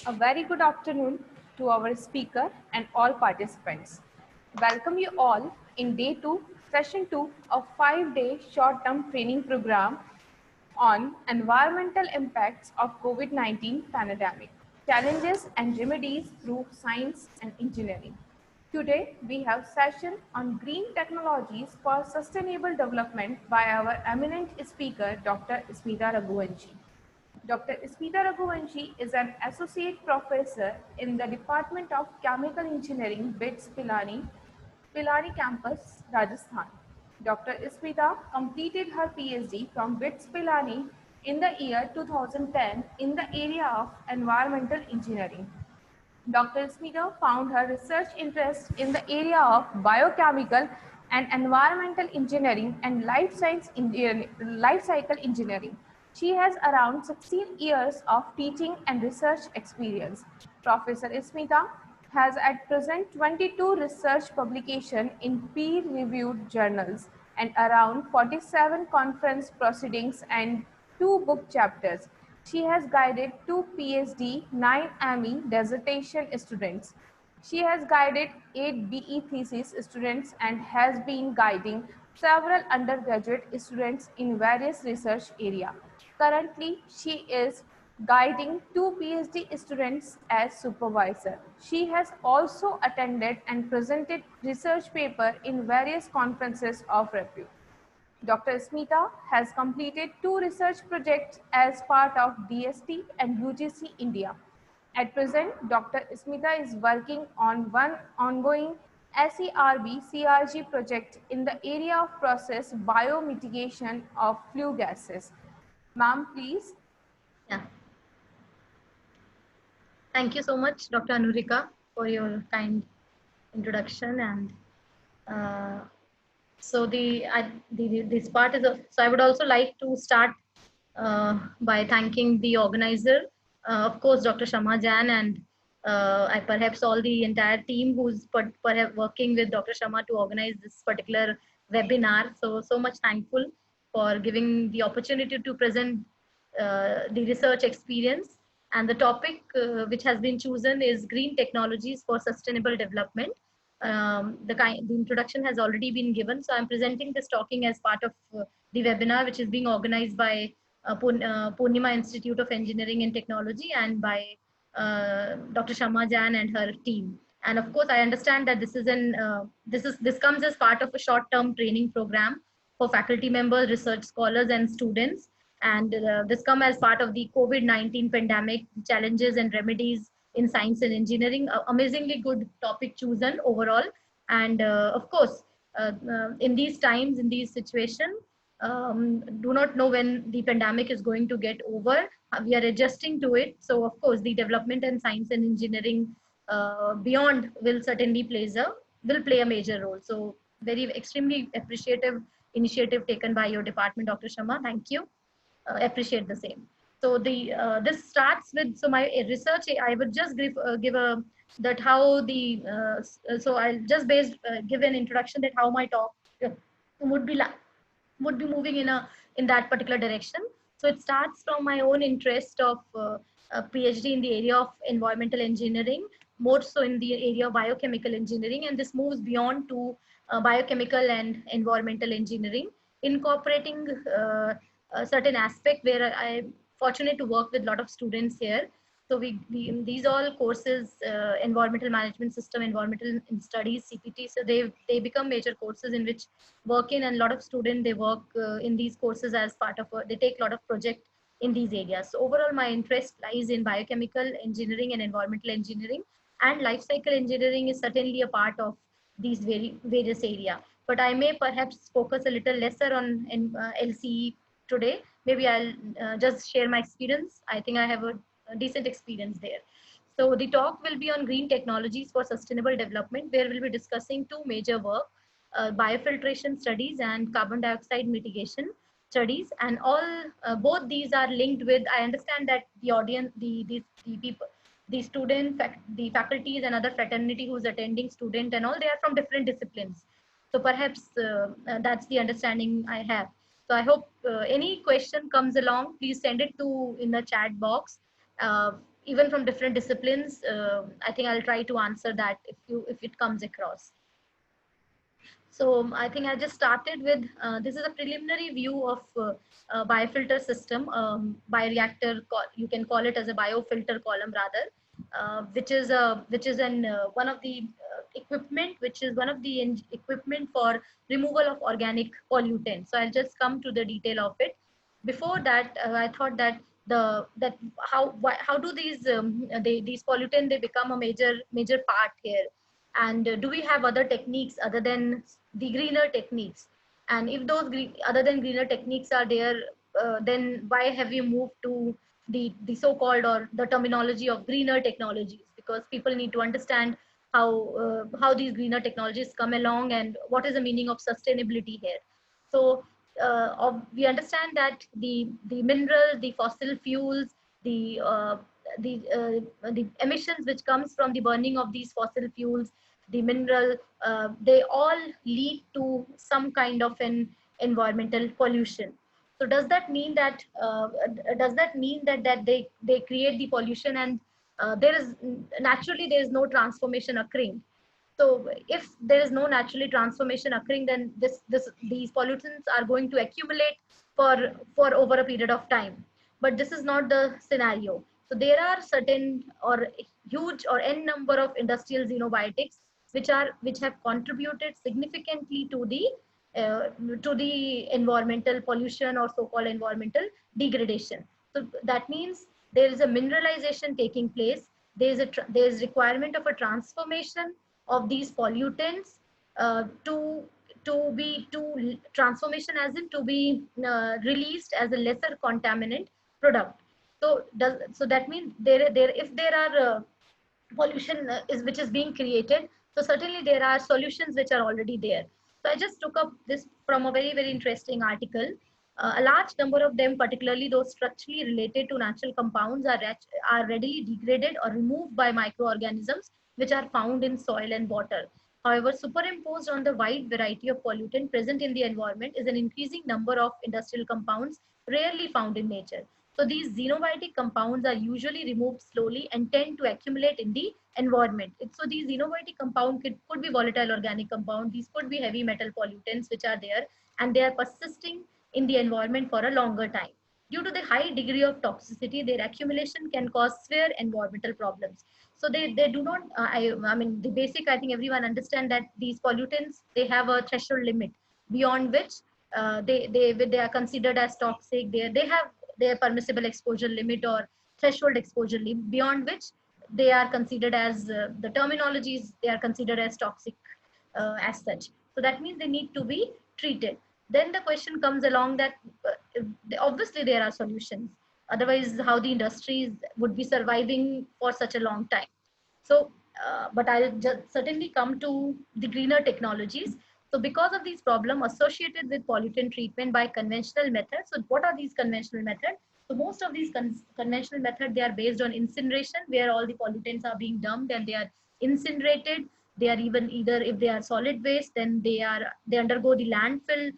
A very good afternoon to our speaker and all participants. Welcome you all in day 2, session 2 of 5-day short-term training program on environmental impacts of COVID-19 pandemic, challenges and remedies through science and engineering. Today, we have session on green technologies for sustainable development by our eminent speaker, Dr. Smita Raghuvanshi. Dr. Smita Raghuvanshi is an associate professor in the Department of Chemical Engineering, BITS Pilani campus, Rajasthan. Dr. Smita completed her PhD from BITS Pilani in the year 2010 in the area of environmental engineering. Dr. Smita found her research interest in the area of biochemical and environmental engineering and life cycle engineering. She has around 16 years of teaching and research experience. Professor Smita has at present 22 research publications in peer-reviewed journals and around 47 conference proceedings and 2 book chapters. She has guided 2 PhD, 9 ME dissertation students. She has guided 8 BE thesis students and has been guiding several undergraduate students in various research areas. Currently, she is guiding 2 PhD students as supervisor. She has also attended and presented research paper in various conferences of repute. Dr. Smita has completed 2 research projects as part of DST and UGC India. At present, Dr. Smita is working on one ongoing SERB CRG project in the area of process biomitigation of flue gases. Ma'am, please. Yeah. Thank you so much, Dr. Anurika, for your kind introduction. And so this part is so I would also like to start by thanking the organizer, of course, Dr. Shama Jan, and I perhaps all the entire team who's perhaps working with Dr. Shama to organize this particular webinar. So much thankful for giving the opportunity to present the research experience. And the topic which has been chosen is green technologies for sustainable development. The introduction has already been given, so I'm presenting this talking as part of the webinar, which is being organized by Purnima Institute of Engineering and Technology and by Dr. Shama Jan and her team. And of course, I understand that this comes as part of a short-term training program for faculty members, research scholars, and students. And this come as part of the COVID-19 pandemic challenges and remedies in science and engineering. Amazingly good topic chosen overall. And of course, in these times, in these situations, do not know when the pandemic is going to get over. We are adjusting to it. So of course, the development in science and engineering beyond will certainly will play a major role. So very extremely appreciative initiative taken by your department, Dr. Sharma. Thank you. Appreciate the same. So this starts with, so my research, I would just give a that how the so I'll just give an introduction that how my talk would be would be moving in that particular direction. So it starts from my own interest of a PhD in the area of environmental engineering, more so in the area of biochemical engineering, and this moves beyond to biochemical and environmental engineering, incorporating a certain aspect where I'm fortunate to work with a lot of students here. So these all courses, environmental management system, environmental studies, CPT. So they become major courses in which work in, and a lot of students, they work in these courses as part of they take a lot of project in these areas. So overall, my interest lies in biochemical engineering and environmental engineering, and life cycle engineering is certainly a part of these various area. But I may perhaps focus a little lesser on LCE today. Maybe I'll just share my experience. I think I have a decent experience there. So the talk will be on green technologies for sustainable development, where we'll be discussing two major work, biofiltration studies and carbon dioxide mitigation studies. And all both these are linked with, I understand that the audience, the people, the student, the faculties and other fraternity who's attending, student and all, they are from different disciplines. So perhaps that's the understanding I have. So I hope any question comes along, please send it to in the chat box. even from different disciplines. I think I'll try to answer that if it comes across. So I think I just started with, this is a preliminary view of biofilter system, bioreactor, you can call it as a biofilter column rather, which is an one of the equipment, which is one of the equipment for removal of organic pollutants. So I'll just come to the detail of it. Before that, I thought that how do these pollutants, they become a major part here, and do we have other techniques other than the greener techniques? And if those other than greener techniques are there, then why have we moved to the so-called, or the terminology of greener technologies? Because people need to understand how these greener technologies come along and what is the meaning of sustainability here. So we understand that the minerals, the fossil fuels, the the emissions which comes from the burning of these fossil fuels, the mineral, they all lead to some kind of an environmental pollution. So does that mean that they create the pollution, and there is naturally there is no transformation occurring? So if there is no naturally transformation occurring, then these pollutants are going to accumulate for over a period of time. But this is not the scenario. So there are certain or huge or n number of industrial xenobiotics which have contributed significantly uh, to the environmental pollution, or so-called environmental degradation. So that means there is a mineralization taking place. There is requirement of a transformation of these pollutants, to transformation, as in to be released as a lesser contaminant product. So that means there if there are pollution is which is being created, so certainly there are solutions which are already there. So I just took up this from a very interesting article. A large number of them, particularly those structurally related to natural compounds, are readily degraded or removed by microorganisms which are found in soil and water. However, superimposed on the wide variety of pollutant present in the environment is an increasing number of industrial compounds rarely found in nature. So these xenobiotic compounds are usually removed slowly and tend to accumulate in the environment. So these xenobiotic compounds could be volatile organic compounds, these could be heavy metal pollutants which are there, and they are persisting in the environment for a longer time. Due to the high degree of toxicity, their accumulation can cause severe environmental problems. So they do not, I mean, the basic, I think everyone understand that these pollutants, they have a threshold limit beyond which they are considered as toxic. They have their permissible exposure limit or threshold exposure limit, beyond which they are considered as the terminologies, they are considered as toxic as such. So that means they need to be treated. Then the question comes along that obviously there are solutions. Otherwise, how the industries would be surviving for such a long time? So, but I'll just certainly come to the greener technologies. So because of these problems associated with pollutant treatment by conventional methods, so what are these conventional methods? So most of these conventional methods, they are based on incineration, where all the pollutants are being dumped and they are incinerated. They are even, either if they are solid waste, then they undergo the landfill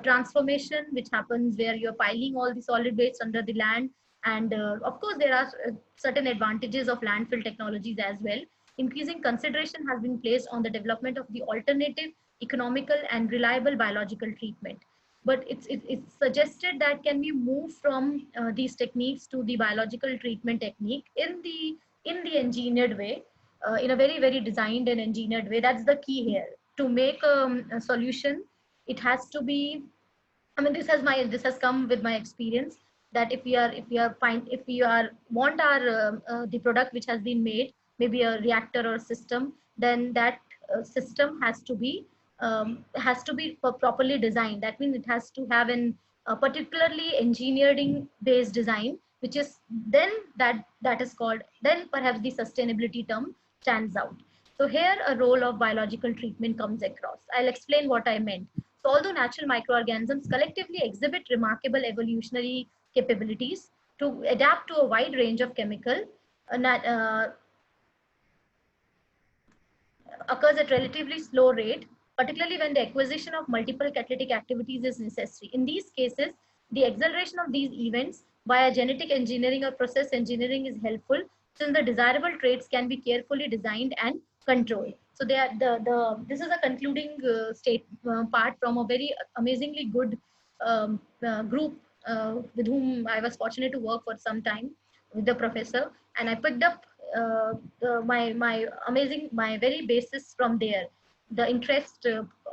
transformation, which happens where you're piling all the solid waste under the land. And of course, there are certain advantages of landfill technologies as well. Increasing consideration has been placed on the development of the alternative, economical, and reliable biological treatment. But it's suggested that can we move from these techniques to the biological treatment technique in the engineered way, in a very designed and engineered way. That's the key here. To make a solution, it has to be, I mean, this has come with my experience, that if we are want our the product which has been made, maybe a reactor or system, then that system has to be properly designed. That means it has to have an particularly engineering based design, which is then that is called, then perhaps the sustainability term stands out. So here a role of biological treatment comes across. I'll explain what I meant. So although natural microorganisms collectively exhibit remarkable evolutionary capabilities to adapt to a wide range of chemical, occurs at relatively slow rate, particularly when the acquisition of multiple catalytic activities is necessary. In these cases, the acceleration of these events via genetic engineering or process engineering is helpful since the desirable traits can be carefully designed and controlled. So they are this is a concluding part from a very amazingly good group with whom I was fortunate to work for some time with the professor, and I picked up my very basis from there, the interest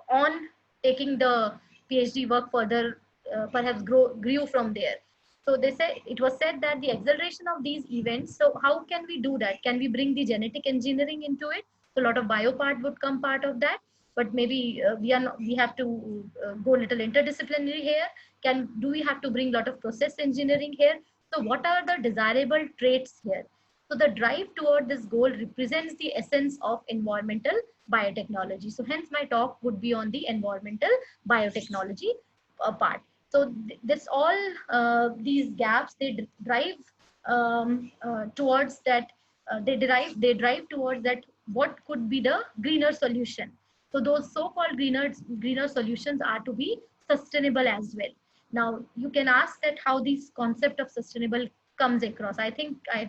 on taking the PhD work further, perhaps grew from there. So they say it was said that the acceleration of these events. So how can we do that? Can we bring the genetic engineering into it? So a lot of bio part would come part of that, but maybe we are not, we have to go little interdisciplinary here. Do we have to bring a lot of process engineering here? So what are the desirable traits here? So the drive toward this goal represents the essence of environmental biotechnology. So hence my talk would be on the environmental biotechnology part. So this all these gaps, they drive towards that. They drive towards that. What could be the greener solution? So those so-called greener solutions are to be sustainable as well. Now you can ask that how this concept of sustainable comes across. I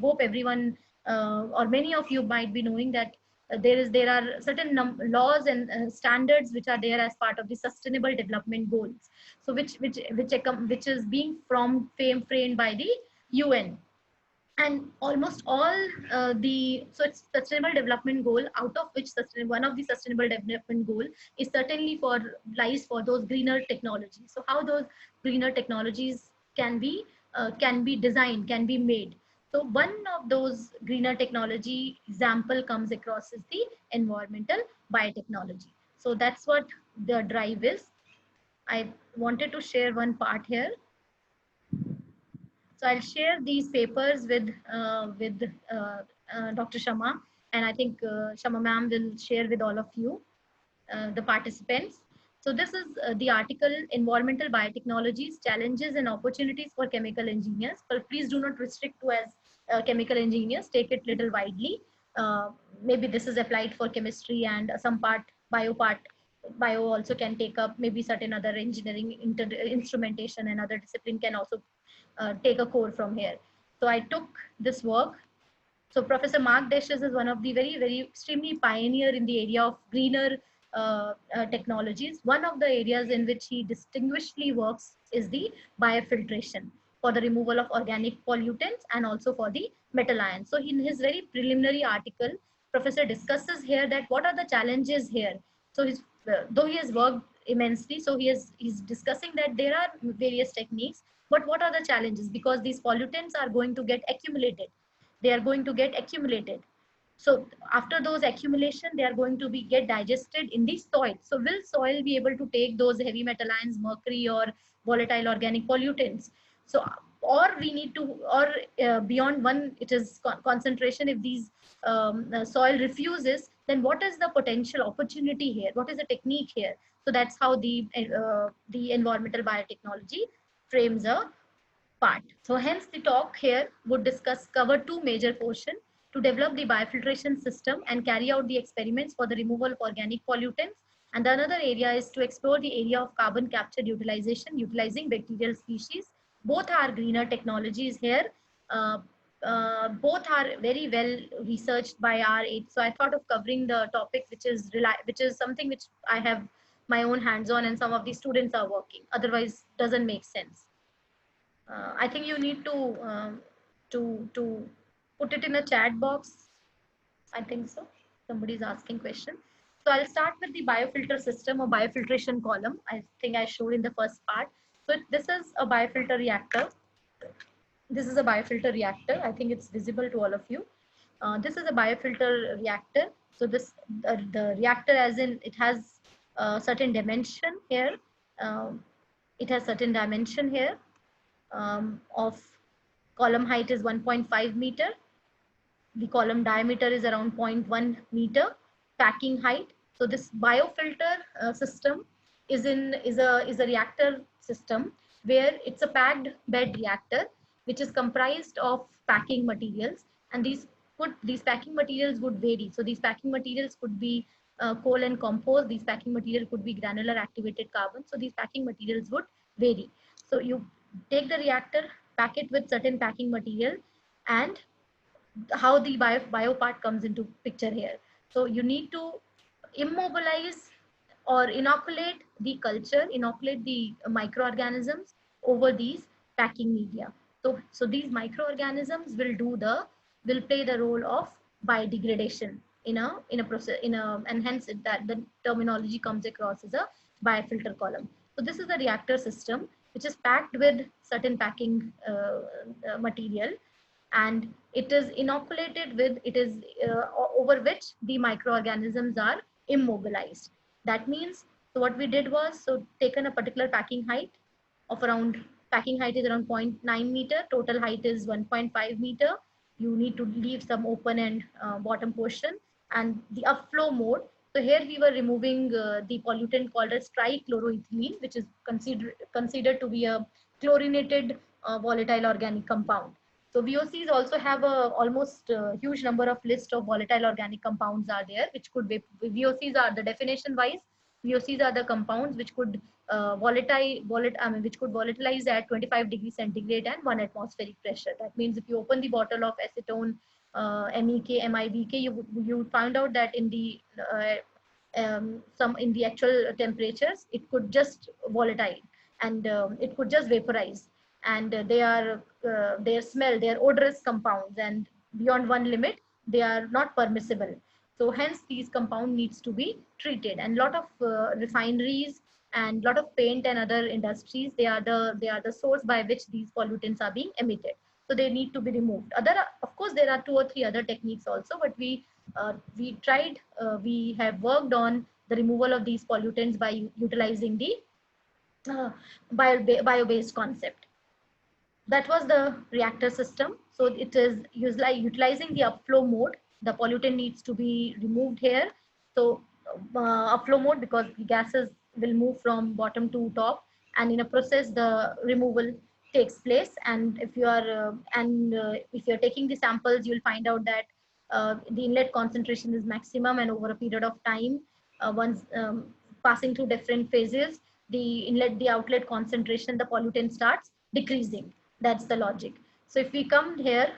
hope everyone or many of you might be knowing that there are certain laws and standards which are there as part of the sustainable development goals, so which is being framed by the UN. And almost all so it's sustainable development goal, out of which one of the sustainable development goal is certainly for lies for those greener technologies. So how those greener technologies can be designed, can be made. So one of those greener technology example comes across is the environmental biotechnology. So that's what the drive is. I wanted to share one part here. So I'll share these papers with Dr. Shama, and I think Shama ma'am will share with all of you, the participants. So this is the article, Environmental Biotechnologies, Challenges and Opportunities for Chemical Engineers. But please do not restrict to as chemical engineers, take it little widely. Maybe this is applied for chemistry and some part, bio also can take up, maybe certain other engineering, instrumentation and other discipline can also take a core from here. So I took this work. So Professor Mark Deshes is one of the very extremely pioneer in the area of greener technologies. One of the areas in which he distinguishedly works is the biofiltration for the removal of organic pollutants and also for the metal ions. So in his very preliminary article, Professor discusses here that what are the challenges here. So though he has worked immensely, so he's discussing that there are various techniques, but what are the challenges? Because these pollutants are going to get accumulated. They are going to get accumulated. So after those accumulation, they are going to be get digested in the soil. So will soil be able to take those heavy metal ions, mercury or volatile organic pollutants? So or we need to, or beyond one, it is concentration. If these soil refuses, then what is the potential opportunity here? What is the technique here? So that's how the environmental biotechnology frames a part. So hence the talk here would cover two major portions: to develop the biofiltration system and carry out the experiments for the removal of organic pollutants. And the another area is to explore the area of carbon capture utilization utilizing bacterial species. Both are greener technologies here. Uh, both are very well researched by our age. So I thought of covering the topic, which is something which I have my own hands on and some of the students are working. Otherwise, doesn't make sense. I think you need to put it in a chat box. I think so. Somebody's asking question. So I'll start with the biofilter system or biofiltration column. I think I showed in the first part. So this is a biofilter reactor. This is a biofilter reactor. I think it's visible to all of you. This is a biofilter reactor. So the reactor, as in it has certain dimension here. It has certain dimension here of column height is 1.5 meter. The column diameter is around 0.1 meter. Packing height. So this biofilter system is a reactor system where it's a packed bed reactor which is comprised of packing materials, and these packing materials would vary. So these packing materials could be coal and compost. These packing material could be granular activated carbon. So these packing materials would vary. So you take the reactor, pack it with certain packing material, and how the bio part comes into picture here. So you need to immobilize or inoculate the culture, inoculate the microorganisms over these packing media. So these microorganisms will play the role of biodegradation in a process and hence that the terminology comes across as a biofilter column. So this is the reactor system which is packed with certain packing material, and it is inoculated with it is over which the microorganisms are immobilized. That means, so what we did was, so taken a particular packing height of around, packing height is around 0.9 meter, total height is 1.5 meter. You need to leave some open and bottom portion, and the upflow mode. So here we were removing the pollutant called as trichloroethylene, which is considered to be a chlorinated volatile organic compound. So VOCs also have a almost huge number of list of volatile organic compounds are there, which could be, VOCs are the definition wise. VOCs are the compounds which could which could volatilize at 25 degrees centigrade and 1 atmospheric pressure. That means if you open the bottle of acetone, MEK, MIBK, you would find out that in the some in the actual temperatures, it could just volatile, and it could just vaporize, and their smell, they are odorous compounds, and beyond one limit they are not permissible. So hence these compound needs to be treated, and lot of refineries and lot of paint and other industries, they are the source by which these pollutants are being emitted, so they need to be removed. Other, of course, there are two or three other techniques also, but we have worked on the removal of these pollutants by utilizing the uh, bio-based concept. That was the reactor system. So it is utilizing the upflow mode. The pollutant needs to be removed here. So upflow mode, because the gases will move from bottom to top, and in a process the removal takes place. And if you are taking the samples, you'll find out that the inlet concentration is maximum, and over a period of time, once passing through different phases, the outlet concentration, the pollutant starts decreasing. That's the logic. So if we come here,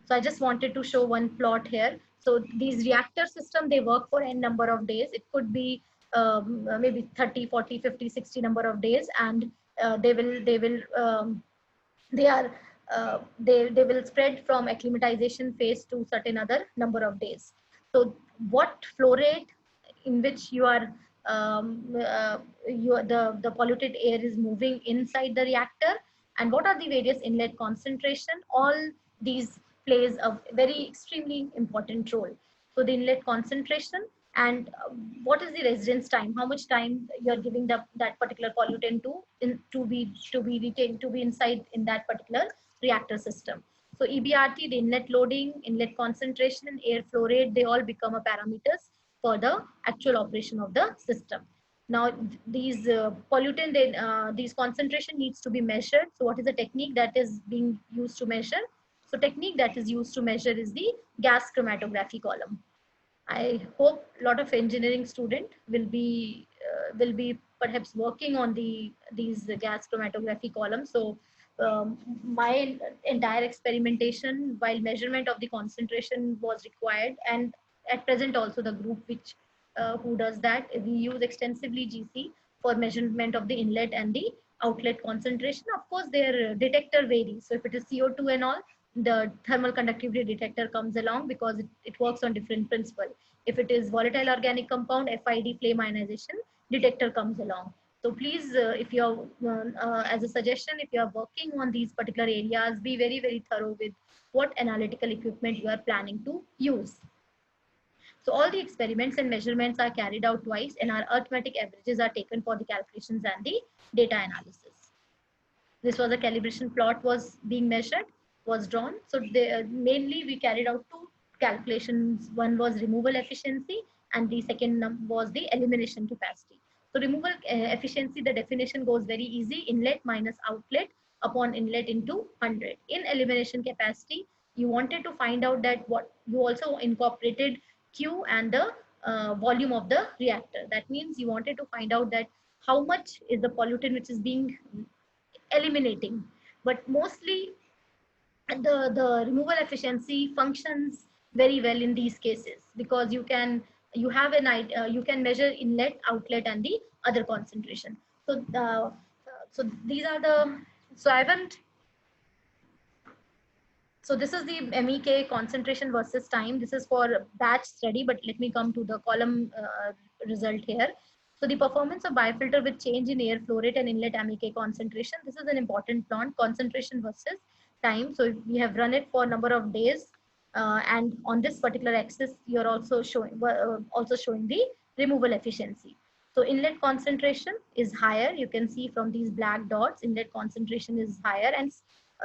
so I just wanted to show one plot here. So these reactor system, they work for n number of days. It could be maybe 30, 40, 50, 60 number of days, and they are they will spread from acclimatization phase to certain other number of days. So what flow rate in which the polluted air is moving inside the reactor, and what are the various inlet concentration, all these plays a very extremely important role. So the inlet concentration, and what is the residence time, how much time you're giving that particular pollutant to be retained, to be inside in that particular reactor system. So EBRT, the inlet loading, inlet concentration, and air flow rate, they all become a parameters for the actual operation of the system. Now these these concentration needs to be measured. So what is the technique that is being used to measure? So technique that is used to measure is the gas chromatography column. I hope a lot of engineering student will be perhaps working on these gas chromatography columns. So my entire experimentation while measurement of the concentration was required, and at present also the group which who does that, we use extensively GC for measurement of the inlet and the outlet concentration. Of course, their detector varies. So if it is CO2 and all, the thermal conductivity detector comes along, because it works on different principle. If it is volatile organic compound, FID, flame ionization detector comes along. So please, if you are, as a suggestion, if you are working on these particular areas, be very, very thorough with what analytical equipment you are planning to use. So all the experiments and measurements are carried out twice, and our arithmetic averages are taken for the calculations and the data analysis. This was a calibration plot was being measured, was drawn. So mainly we carried out two calculations. One was removal efficiency, and the second was the elimination capacity. So removal efficiency, the definition goes very easy: inlet minus outlet upon inlet into 100. In elimination capacity, you wanted to find out that what you also incorporated Q and the volume of the reactor. That means you wanted to find out that how much is the pollutant which is being eliminating. But mostly And the removal efficiency functions very well in these cases, because you have an idea, you can measure inlet, outlet, and the other concentration. So these are the, so I haven't, so this is the MEK concentration versus time. This is for batch study, but let me come to the column result here. So the performance of biofilter with change in air flow rate and inlet MEK concentration. This is an important plot, concentration versus time. So we have run it for a number of days, and on this particular axis, you're also showing the removal efficiency. So inlet concentration is higher. You can see from these black dots, inlet concentration is higher, and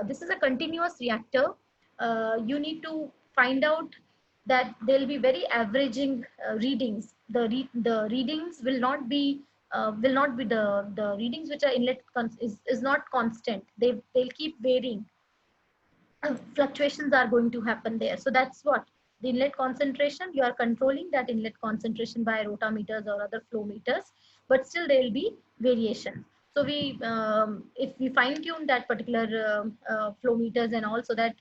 this is a continuous reactor. You need to find out that there'll be very averaging readings. The readings will not be the readings which are is not constant. They'll keep varying. Fluctuations are going to happen there. So that's what the inlet concentration, you are controlling that inlet concentration by rotameters or other flow meters, but still there will be variation. So if we fine tune that particular flow meters and also that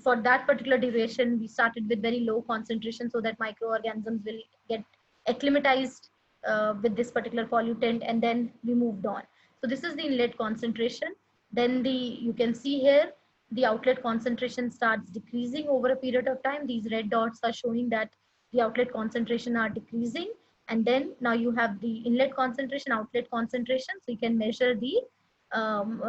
for that particular duration, we started with very low concentration so that microorganisms will get acclimatized with this particular pollutant, and then we moved on. So this is the inlet concentration. Then you can see here the outlet concentration starts decreasing over a period of time. These red dots are showing that the outlet concentration are decreasing. And then now you have the inlet concentration, outlet concentration. So you can measure the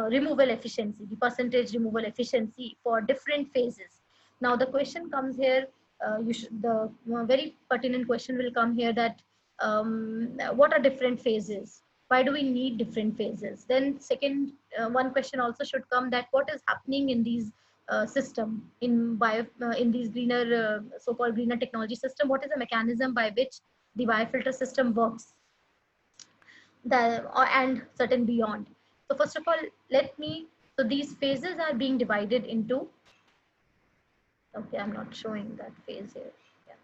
removal efficiency, the percentage removal efficiency for different phases. Now the question comes here, the very pertinent question will come here that what are different phases? Why do we need different phases? Then second, one question also should come that what is happening in these system in these greener so-called greener technology system? What is the mechanism by which the biofilter system works, and certain beyond? So first of all, so these phases are being divided into, okay, I'm not showing that phase here. Yeah.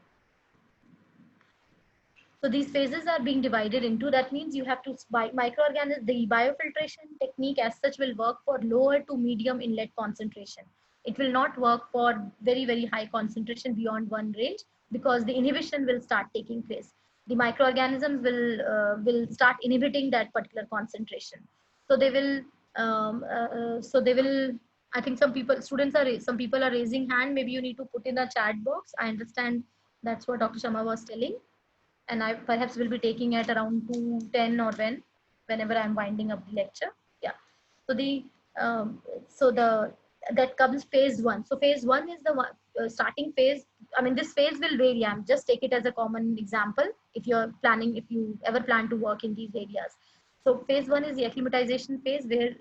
So these phases are being divided into, that means you have to, microorganism, the biofiltration technique as such will work for lower to medium inlet concentration. It will not work for very, very high concentration beyond one range, because the inhibition will start taking place. The microorganisms will start inhibiting that particular concentration. So they will, I think some people are raising hand. Maybe you need to put in a chat box. I understand that's what Dr. Sharma was telling, and I perhaps will be taking it around 2:10 or whenever I'm winding up the lecture. Yeah. So that comes phase one. So phase one is the starting phase. I mean, this phase will vary. I'm just take it as a common example. If you ever plan to work in these areas. So phase one is the acclimatization phase, where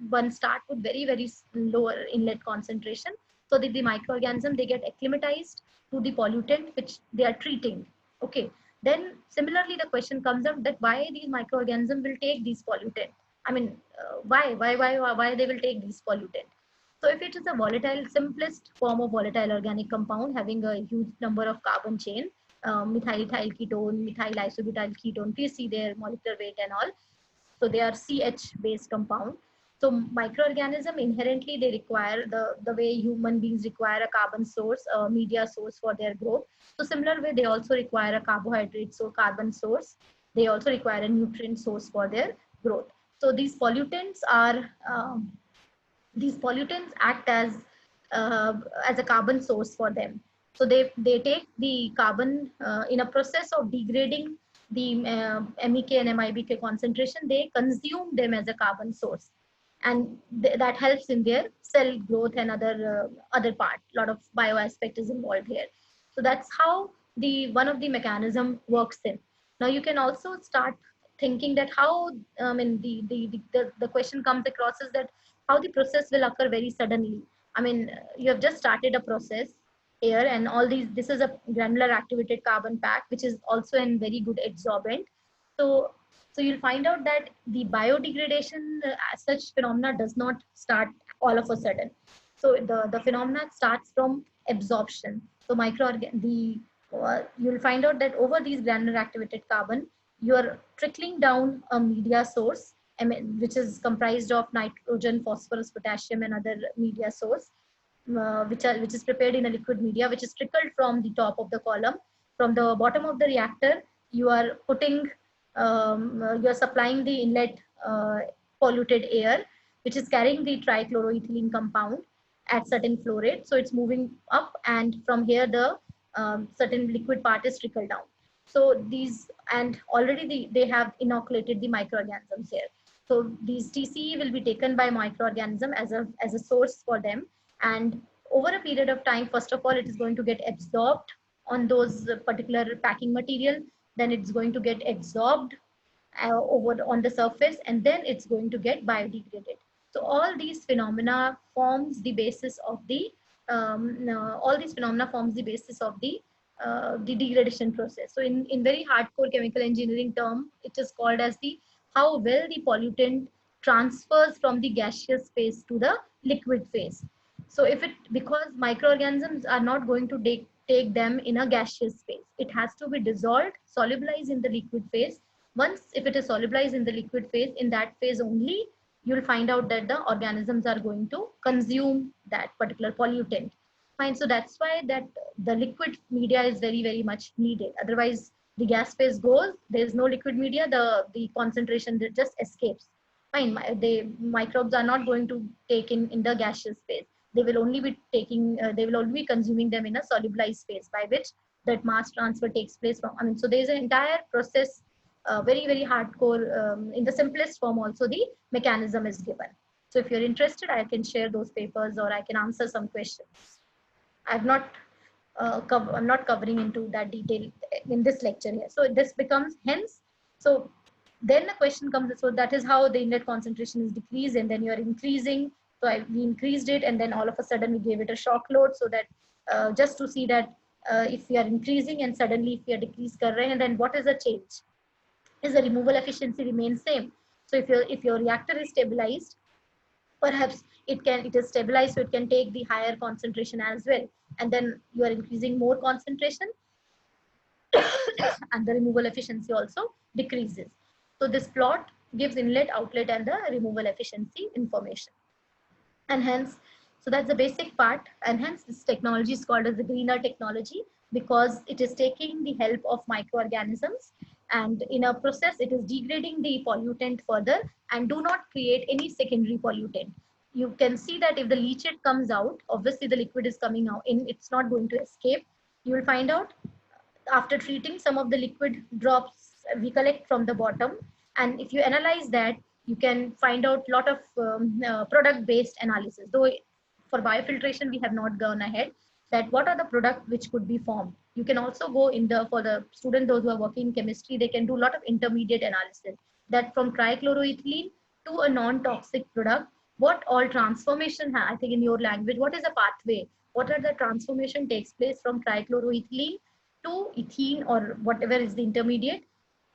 one start with very, very lower inlet concentration, so that the microorganism, they get acclimatized to the pollutant which they are treating. Okay. Then similarly, the question comes up that why these microorganisms will take these pollutant. I mean, why they will take these pollutant? So if it is a volatile, simplest form of volatile organic compound having a huge number of carbon chain, methyl ethyl ketone, methyl isobutyl ketone, please see their molecular weight and all. So they are CH based compound. So microorganism inherently, they require the way human beings require a carbon source, a media source for their growth. So similar way, they also require a carbohydrate, so carbon source. They also require a nutrient source for their growth. So these pollutants act as a carbon source for them. So they take the carbon in a process of degrading the MEK and MIBK concentration. They consume them as a carbon source, and that helps in their cell growth and other part. A lot of bio aspect is involved here. So that's how the one of the mechanism works in. Now you can also start thinking that how, and the question comes across is that how the process will occur very suddenly. I mean, you have just started a process here, and all these, this is a granular activated carbon pack, which is also a very good adsorbent. So you'll find out that the biodegradation as such phenomena does not start all of a sudden. So the phenomena starts from absorption. So you'll find out that over these granular activated carbon, you're trickling down a media source, which is comprised of nitrogen, phosphorus, potassium, and other media source. which is prepared in a liquid media, which is trickled from the top of the column. From the bottom of the reactor, you are putting, you are supplying the inlet polluted air, which is carrying the trichloroethylene compound at certain flow rate. So it's moving up, and from here the certain liquid part is trickled down. So these, and already they have inoculated the microorganisms here. So these TCE will be taken by microorganism as a source for them, and over a period of time, first of all, it is going to get absorbed on those particular packing material. Then it's going to get absorbed over on the surface, and then it's going to get biodegraded. So all these phenomena forms the basis of the the degradation process. So in very hardcore chemical engineering term, it is called as the how well the pollutant transfers from the gaseous phase to the liquid phase. So if it, because microorganisms are not going to take them in a gaseous phase, it has to be dissolved, solubilized in the liquid phase. Once if it is solubilized in the liquid phase, in that phase only you'll find out that the organisms are going to consume that particular pollutant. Fine. So that's why that the liquid media is very much needed. Otherwise, the gas phase goes, there is no liquid media, the concentration just escapes. Fine. The microbes are not going to take in the gaseous phase. They will only be taking, they will only be consuming them in a solubilized phase, by which that mass transfer takes place from. I mean, so there is an entire process, very hardcore. In the simplest form, also the mechanism is given. So if you're interested, I can share those papers, or I can answer some questions. I'm not covering into that detail in this lecture here. So this becomes hence. So then the question comes. So that is how the inlet concentration is decreased, and then you are increasing. So we increased it, and then all of a sudden we gave it a shock load, so that just to see that if we are increasing and suddenly if we are decreased kar rahe hain, then what is the change? Is the removal efficiency remain same? So if your reactor is stabilized, perhaps it is stabilized, so it can take the higher concentration as well, and then you are increasing more concentration and the removal efficiency also decreases. So this plot gives inlet, outlet, and the removal efficiency information. And hence, so that's the basic part, and hence this technology is called as the greener technology, because it is taking the help of microorganisms, and in a process it is degrading the pollutant further and do not create any secondary pollutant. You can see that if the leachate comes out, obviously the liquid is coming out in, it's not going to escape. You will find out after treating, some of the liquid drops we collect from the bottom, and if you analyze that, you can find out a lot of product based analysis. Though for biofiltration we have not gone ahead, that what are the products which could be formed. You can also go in the, for the student those who are working in chemistry, they can do a lot of intermediate analysis, that from trichloroethylene to a non-toxic product, what all transformation, I think in your language, what is the pathway, what are the transformation takes place from trichloroethylene to ethene or whatever is the intermediate,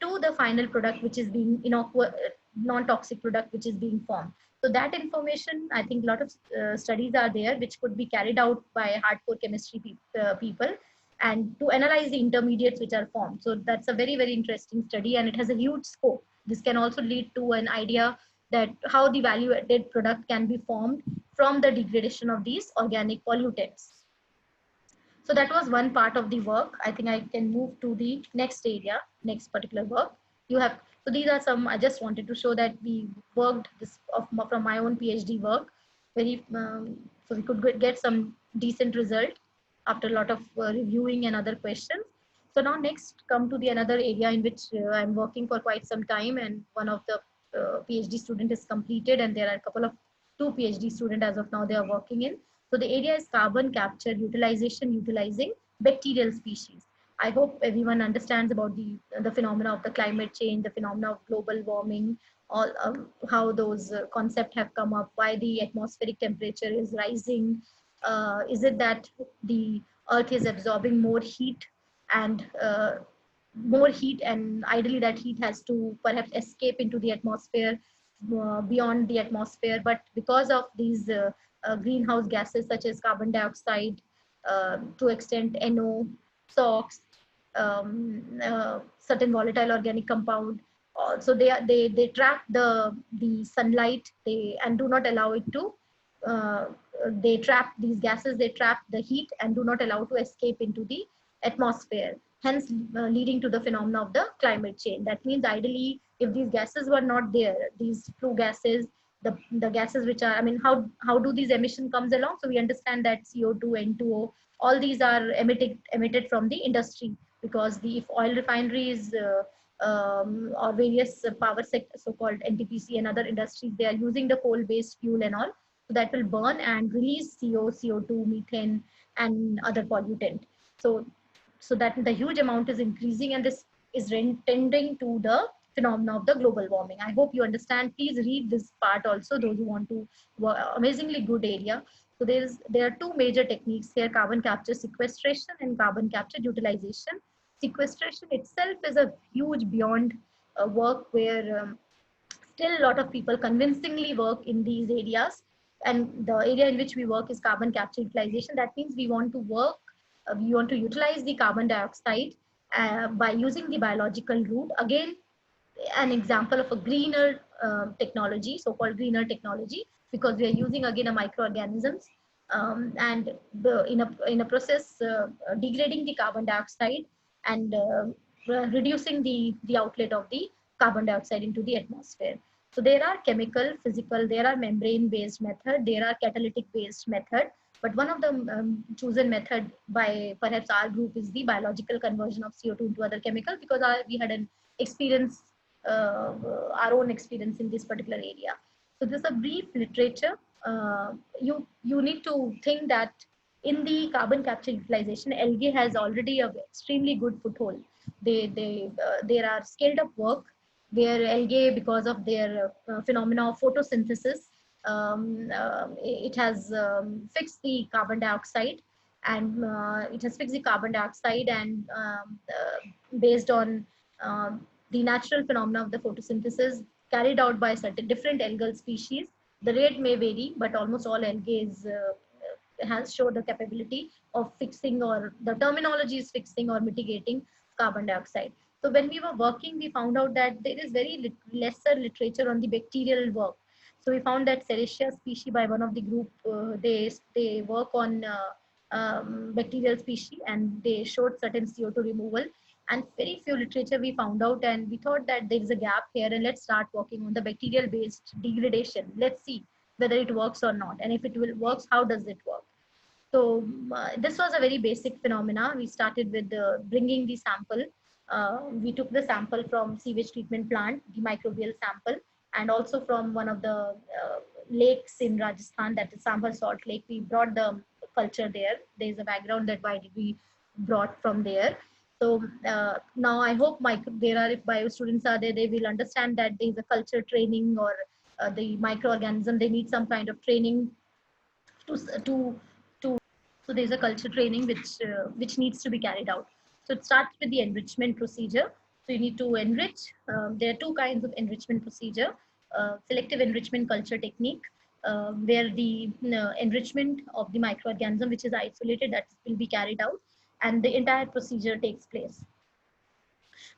to the final product which is being non-toxic product which is being formed. So that information, I think a lot of studies are there which could be carried out by hardcore chemistry people, and to analyze the intermediates which are formed. So that's a very interesting study, and it has a huge scope. This can also lead to an idea that how the value added product can be formed from the degradation of these organic pollutants. So that was one part of the work. I think I can move to the next area, next particular work. You have, so these are some, I just wanted to show that we worked this from my own PhD work. So we could get some decent result after a lot of reviewing and other questions. So now next come to the another area in which I'm working for quite some time, and one of the PhD student is completed, and there are a couple of 2 PhD students as of now they are working in. So the area is carbon capture utilization utilizing bacterial species. I hope everyone understands about the phenomena of the climate change, the phenomena of global warming, all how those concepts have come up, why the atmospheric temperature is rising. Is it that the earth is absorbing more heat, and ideally that heat has to perhaps escape into the atmosphere, beyond the atmosphere, but because of these greenhouse gases such as carbon dioxide, to extent NO, SOx, certain volatile organic compound. So they trap the sunlight, and do not allow it to they trap these gases, they trap the heat and do not allow to escape into the atmosphere, hence leading to the phenomena of the climate change. That means ideally, if these gases were not there, these flue gases, the gases which are, I mean, how do these emission comes along? So we understand that CO2, N2O, all these are emitted from the industry, because the if oil refineries or various power sector, so-called NTPC and other industries, they are using the coal-based fuel and all, so that will burn and release CO2, methane, and other pollutant. So that the huge amount is increasing, and this is tending to the phenomena of the global warming. I hope you understand. Please read this part also, those who want to work. Amazingly good area. So there are two major techniques here: carbon capture sequestration and carbon capture utilization. Sequestration itself is a huge beyond work where still a lot of people convincingly work in these areas, and the area in which we work is carbon capture utilization. That means we want to work, we want to utilize the carbon dioxide by using the biological route. Again, an example of a greener technology, so-called greener technology, because we are using again a microorganisms, and in a process degrading the carbon dioxide and reducing the outlet of the carbon dioxide into the atmosphere. So there are chemical, physical, there are membrane-based method, there are catalytic-based method, but one of the chosen method by perhaps our group is the biological conversion of CO2 into other chemical, because we had an experience, our own experience in this particular area. So this is a brief literature. You need to think that in the carbon capture utilization, algae has already a extremely good foothold. There are scaled up work where algae, because of their phenomena of photosynthesis, it has fixed the carbon dioxide, and based on the natural phenomena of the photosynthesis carried out by certain different algal species. The rate may vary, but almost all algae has showed the capability of fixing, or the terminology is fixing or mitigating carbon dioxide. So when we were working, we found out that there is very lesser literature on the bacterial work. So we found that Serratia species by one of the group, they work on bacterial species, and they showed certain CO2 removal, and very few literature we found out, and we thought that there is a gap here, and let's start working on the bacterial based degradation. Let's see whether it works or not, and if it will works, how does it work? So this was a very basic phenomena. We started with bringing the sample. We took the sample from sewage treatment plant, the microbial sample, and also from one of the lakes in Rajasthan, that is Sambhar Salt Lake. We brought the culture there. There is a background that why did we brought from there. So now I hope if bio students are there, they will understand that there is a culture training, or the microorganism, they need some kind of training to so there's a culture training which needs to be carried out. So it starts with the enrichment procedure. So you need to enrich. There are two kinds of enrichment procedure: selective enrichment culture technique, where the enrichment of the microorganism which is isolated, that will be carried out, and the entire procedure takes place.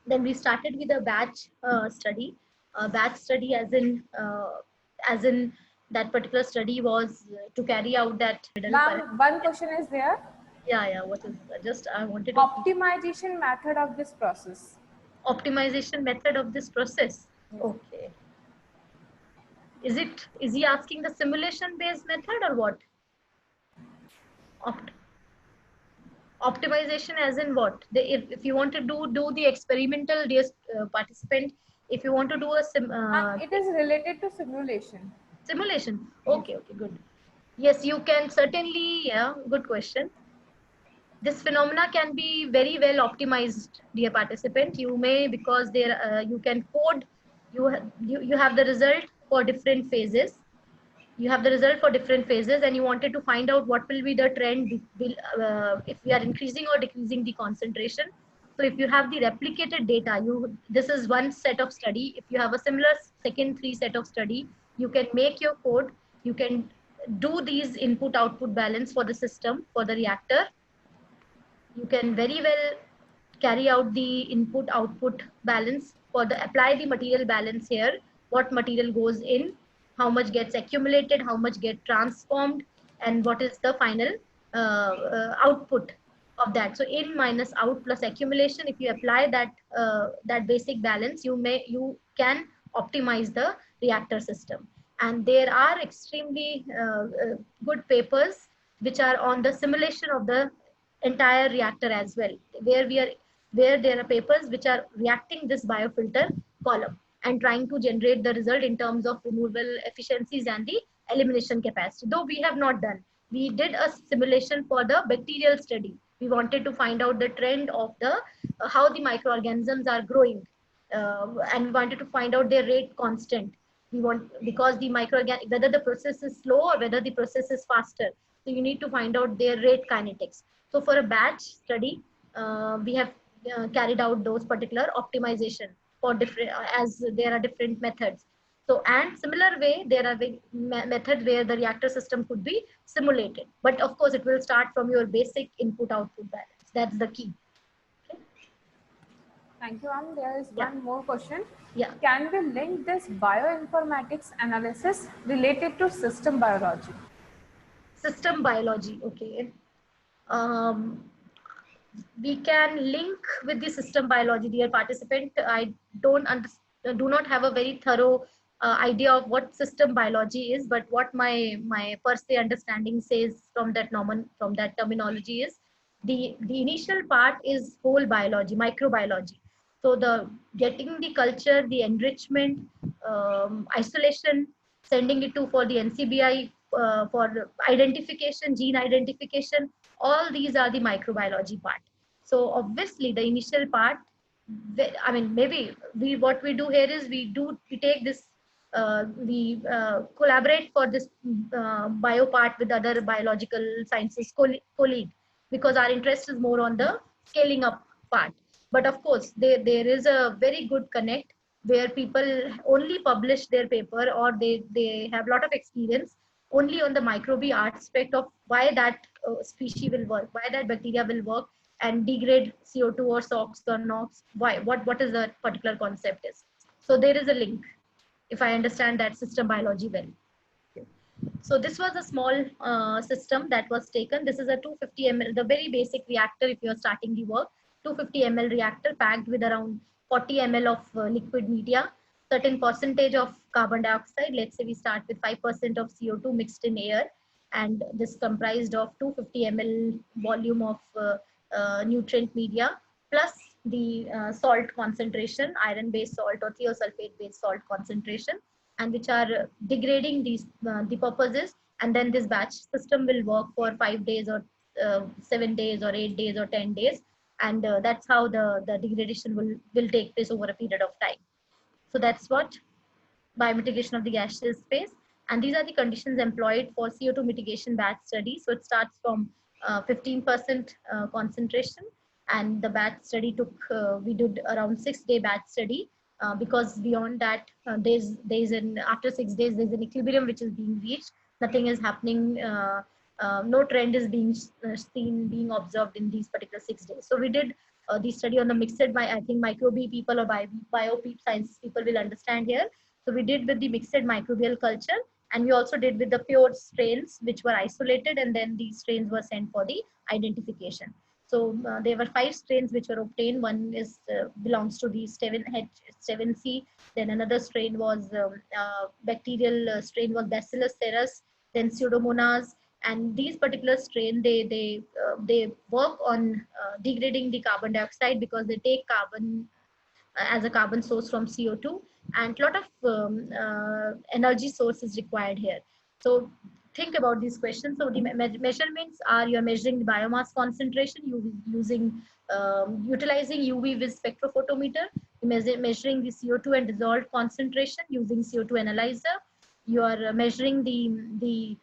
Then we started with a batch study. Batch study, as in that particular study was to carry out that. Ma'am, one question is there. Yeah. What is just I wanted to Optimization method of this process. Optimization method of this process. Okay. Is he asking the simulation based method or what? Optimization as in what? If you want to do the experimental, dear participant, if you want to do a it is related to simulation. Simulation. Okay, good. Yes, you can certainly. Yeah, good question. This phenomena can be very well optimized, dear participant. You may, because there you can code. You have the result for different phases. You have the result for different phases, and you wanted to find out what will be the trend if we are increasing or decreasing the concentration. So if you have the replicated data, this is one set of study. If you have a similar second three set of study, you can make your code. You can do these input output balance for the system, for the reactor. You can very well carry out the input output balance for the apply the material balance here. What material goes in, how much gets accumulated, how much get transformed, and what is the final output of that. So in minus out plus accumulation, if you apply that basic balance, you can optimize the reactor system. And there are extremely good papers which are on the simulation of the entire reactor as well, where there are papers which are reacting this biofilter column and trying to generate the result in terms of removal efficiencies and the elimination capacity. Though we have not done, we did a simulation for the bacterial study. We wanted to find out the trend of the how the microorganisms are growing, and we wanted to find out their rate constant. We want, because the whether the process is slow or whether the process is faster, so you need to find out their rate kinetics. So for a batch study, we have carried out those particular optimization for different, as there are different methods. So, and similar way, there are methods where the reactor system could be simulated. But of course, it will start from your basic input-output balance. That's the key. Okay. Thank you, ma'am. There is Yeah. one more question. Yeah. Can we link this bioinformatics analysis related to system biology? System biology, okay. We can link with the system biology, dear participant. I do not have a very thorough idea of what system biology is, but what my per se understanding says from that from that terminology is the initial part is whole biology, microbiology. So the getting the culture, the enrichment, isolation, sending it to for the NCBI for identification, gene identification, all these are the microbiology part. So obviously the initial part, I mean, maybe what we do here is we take this, we collaborate for this bio part with other biological sciences colleague, because our interest is more on the scaling up part. But of course, there is a very good connect where people only publish their paper, or they have a lot of experience only on the microbe aspect of why that species will work, why that bacteria will work and degrade CO2 or SOx or NOx, why, what is the particular concept is. So there is a link, if I understand that system biology well. So this was a small system that was taken. This is a 250 ml, the very basic reactor if you're starting the work, 250 ml reactor packed with around 40 ml of liquid media, certain percentage of carbon dioxide. Let's say we start with 5% of CO2 mixed in air, and this comprised of 250 ml volume of nutrient media plus the salt concentration, iron-based salt or thiosulfate-based salt concentration, and which are degrading these the purposes. And then this batch system will work for 5 days or 7 days or 8 days or 10 days, and that's how the degradation will take place over a period of time. So that's what biomitigation of the gaseous phase. And these are the conditions employed for CO2 mitigation batch study. So it starts from 15% concentration, and the batch study took, we did around 6-day batch study, because beyond that, there's an, after 6 days, there's an equilibrium which is being reached. Nothing is happening, no trend is being seen, being observed in these particular 6 days. So we did the study on the mixed, I think microbe people or bio sciences people will understand here. So we did with the mixed microbial culture, and we also did with the pure strains which were isolated, and then these strains were sent for the identification. So there were 5 strains which were obtained. One is belongs to the Stevens-C. Then another strain was bacterial strain was Bacillus cereus. Then Pseudomonas. And these particular strain, they work on degrading the carbon dioxide, because they take carbon as a carbon source from CO2, and a lot of energy source is required here. So think about these questions. So the measurements are, you're measuring the biomass concentration using utilizing UV vis spectrophotometer, measuring the CO2 and dissolved concentration using CO2 analyzer. You are measuring the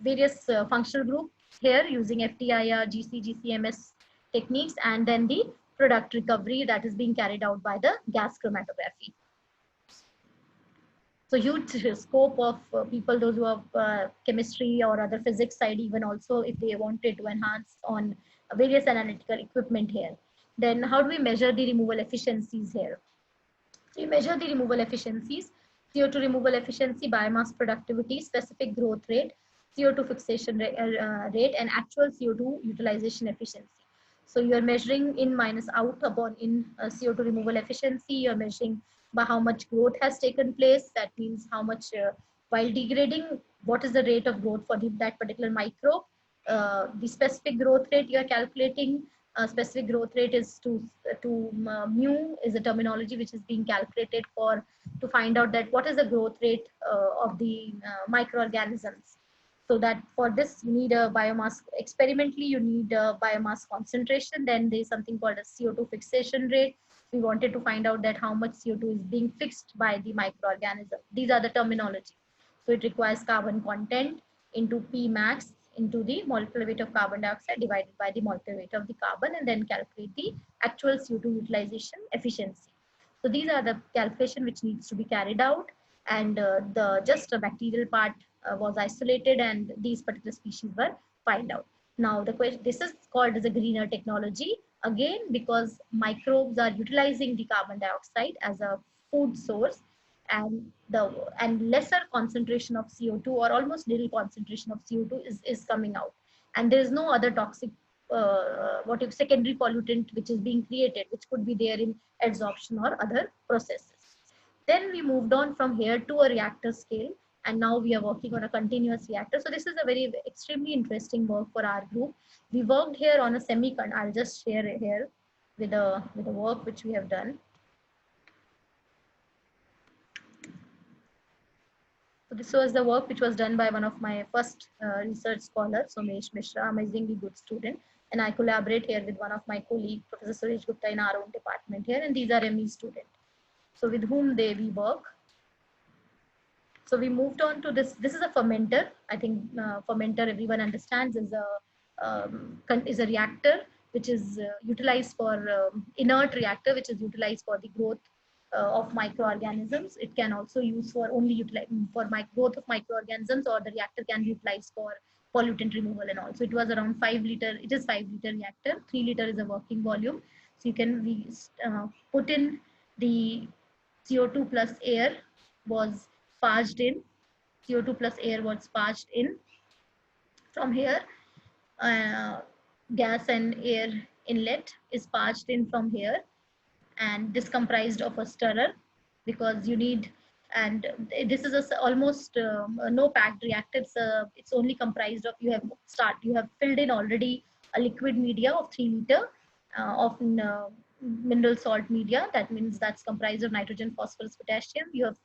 various functional groups here using FTIR, GC, GCMS techniques, and then the product recovery that is being carried out by the gas chromatography. So huge scope of people, those who have chemistry or other physics side, even also if they wanted to enhance on various analytical equipment here. Then how do we measure the removal efficiencies here? So you measure the removal efficiencies, CO2 removal efficiency, biomass productivity, specific growth rate. CO2 fixation rate and actual CO2 utilization efficiency. So you are measuring in minus out upon in CO2 removal efficiency. You are measuring by how much growth has taken place. That means how much while degrading, what is the rate of growth for that particular microbe. The specific growth rate you are calculating. Specific growth rate is mu is a terminology which is being calculated for to find out that what is the growth rate of the microorganisms. So that for this you need a biomass, experimentally you need a biomass concentration. Then there is something called a CO2 fixation rate. We wanted to find out that how much CO2 is being fixed by the microorganism. These are the terminology. So it requires carbon content into P max into the molecular weight of carbon dioxide divided by the molecular weight of the carbon, and then calculate the actual CO2 utilization efficiency. So these are the calculation which needs to be carried out, and the just a bacterial part was isolated, and these particular species were found out. Now the question, this is called as a greener technology again because microbes are utilizing the carbon dioxide as a food source, and lesser concentration of CO2 or almost nil concentration of CO2 is coming out, and there is no other toxic what if secondary pollutant which is being created, which could be there in adsorption or other processes. Then we moved on from here to a reactor scale, and now we are working on a continuous reactor. So this is a very extremely interesting work for our group. We worked here on a semicon. I'll just share it here with the work which we have done. So this was the work which was done by one of my first research scholars, Somesh Mishra, amazingly good student. And I collaborate here with one of my colleagues, Professor Suresh Gupta, in our own department here. And these are ME students. So with whom we work. So we moved on to this. This is a fermenter. I think fermenter everyone understands is a reactor which is utilized for inert reactor, which is utilized for the growth of microorganisms. It can also use for only utilize for growth of microorganisms, or the reactor can be utilized for pollutant removal and all. So it was around 5 liter. It is 5 liter reactor. 3 liter is a working volume. So you can put in the CO2 plus air was sparged in. CO2 plus air was sparged in. From here, gas and air inlet is sparged in from here, and this comprised of a stirrer because you need, and this is almost no packed reactor. It's only comprised of, you have filled in already a liquid media of 3 liter of mineral salt media. That means that's comprised of nitrogen, phosphorus, potassium. You have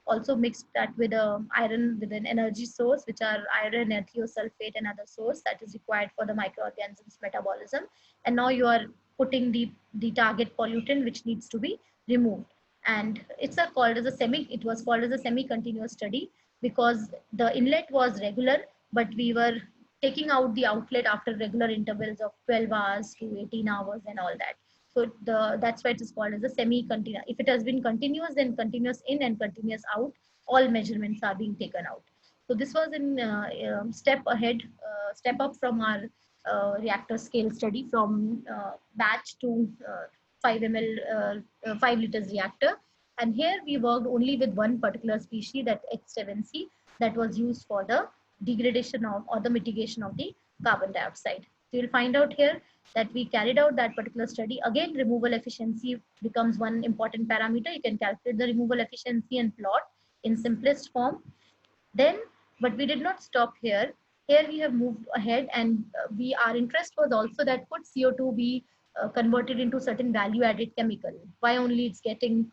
also mixed that with iron, with an energy source, which are iron and thiosulfate and other source that is required for the microorganism's metabolism. And now you are putting the target pollutant which needs to be removed. And it was called as a semi-continuous study because the inlet was regular, but we were taking out the outlet after regular intervals of 12 hours to 18 hours and all that. So that's why it is called as a semi-continuous. If it has been continuous, then continuous in and continuous out, all measurements are being taken out. So this was in step up from our reactor scale study from batch to 5 ml, 5 liters reactor. And here we worked only with one particular species, that X7C, that was used for the degradation of or the mitigation of the carbon dioxide. So you'll find out here that we carried out that particular study. Again, removal efficiency becomes one important parameter. You can calculate the removal efficiency and plot in simplest form. Then, but we did not stop here. Here we have moved ahead, and our interest was also that could CO2 be converted into certain value-added chemical? Why only it's getting,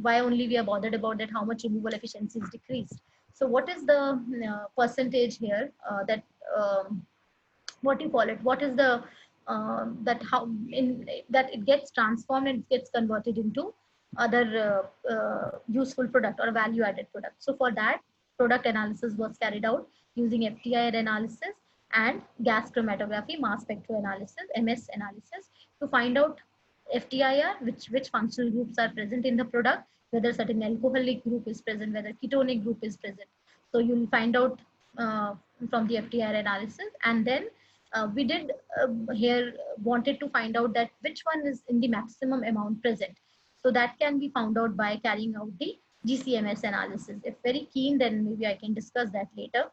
why only we are bothered about that, how much removal efficiency is decreased? So what is the percentage here that what do you call it? What is the that how in that it gets transformed and it gets converted into other useful product or value added product? So for that, product analysis was carried out using FTIR analysis and gas chromatography, mass spectroanalysis, MS analysis, to find out FTIR, which functional groups are present in the product, whether certain alcoholic group is present, whether ketonic group is present. So you'll find out from the FTIR analysis. And then we did here wanted to find out that which one is in the maximum amount present. So that can be found out by carrying out the GCMS analysis. If very keen, then maybe I can discuss that later.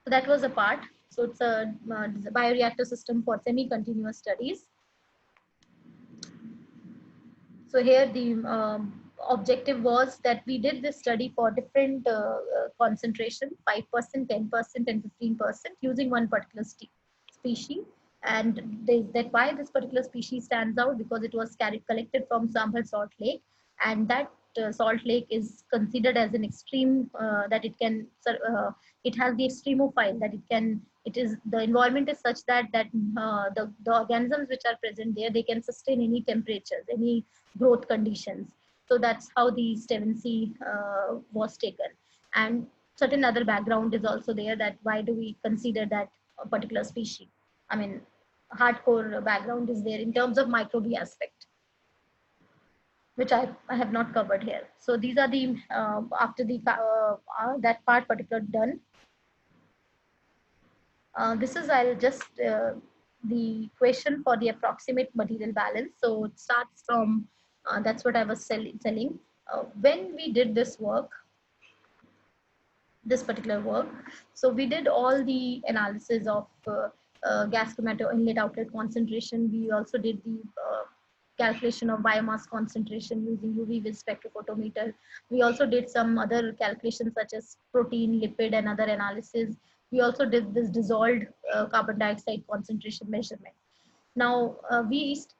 So that was a part. So it's a bioreactor system for semi-continuous studies. So here the objective was that we did this study for different concentration, 5%, 10%, and 15% using one particular species. And that why this particular species stands out, because it was collected from Sambhal Salt Lake, and that Salt Lake is considered as an extreme that it can it has the extremophile, that it is, the environment is such that the organisms which are present there, they can sustain any temperatures, any growth conditions. So that's how the Stevensi was taken. And certain other background is also there, that why do we consider that a particular species. I mean, hardcore background is there in terms of microbe aspect, which I have not covered here. So these are the after the that part particular done. This is, I'll just the question for the approximate material balance. So it starts from that's what I was telling. When we did this work, this particular work, so we did all the analysis of gas chromato inlet outlet concentration. We also did the calculation of biomass concentration using UV vis spectrophotometer. We also did some other calculations such as protein, lipid, and other analysis. We also did this dissolved carbon dioxide concentration measurement. Now,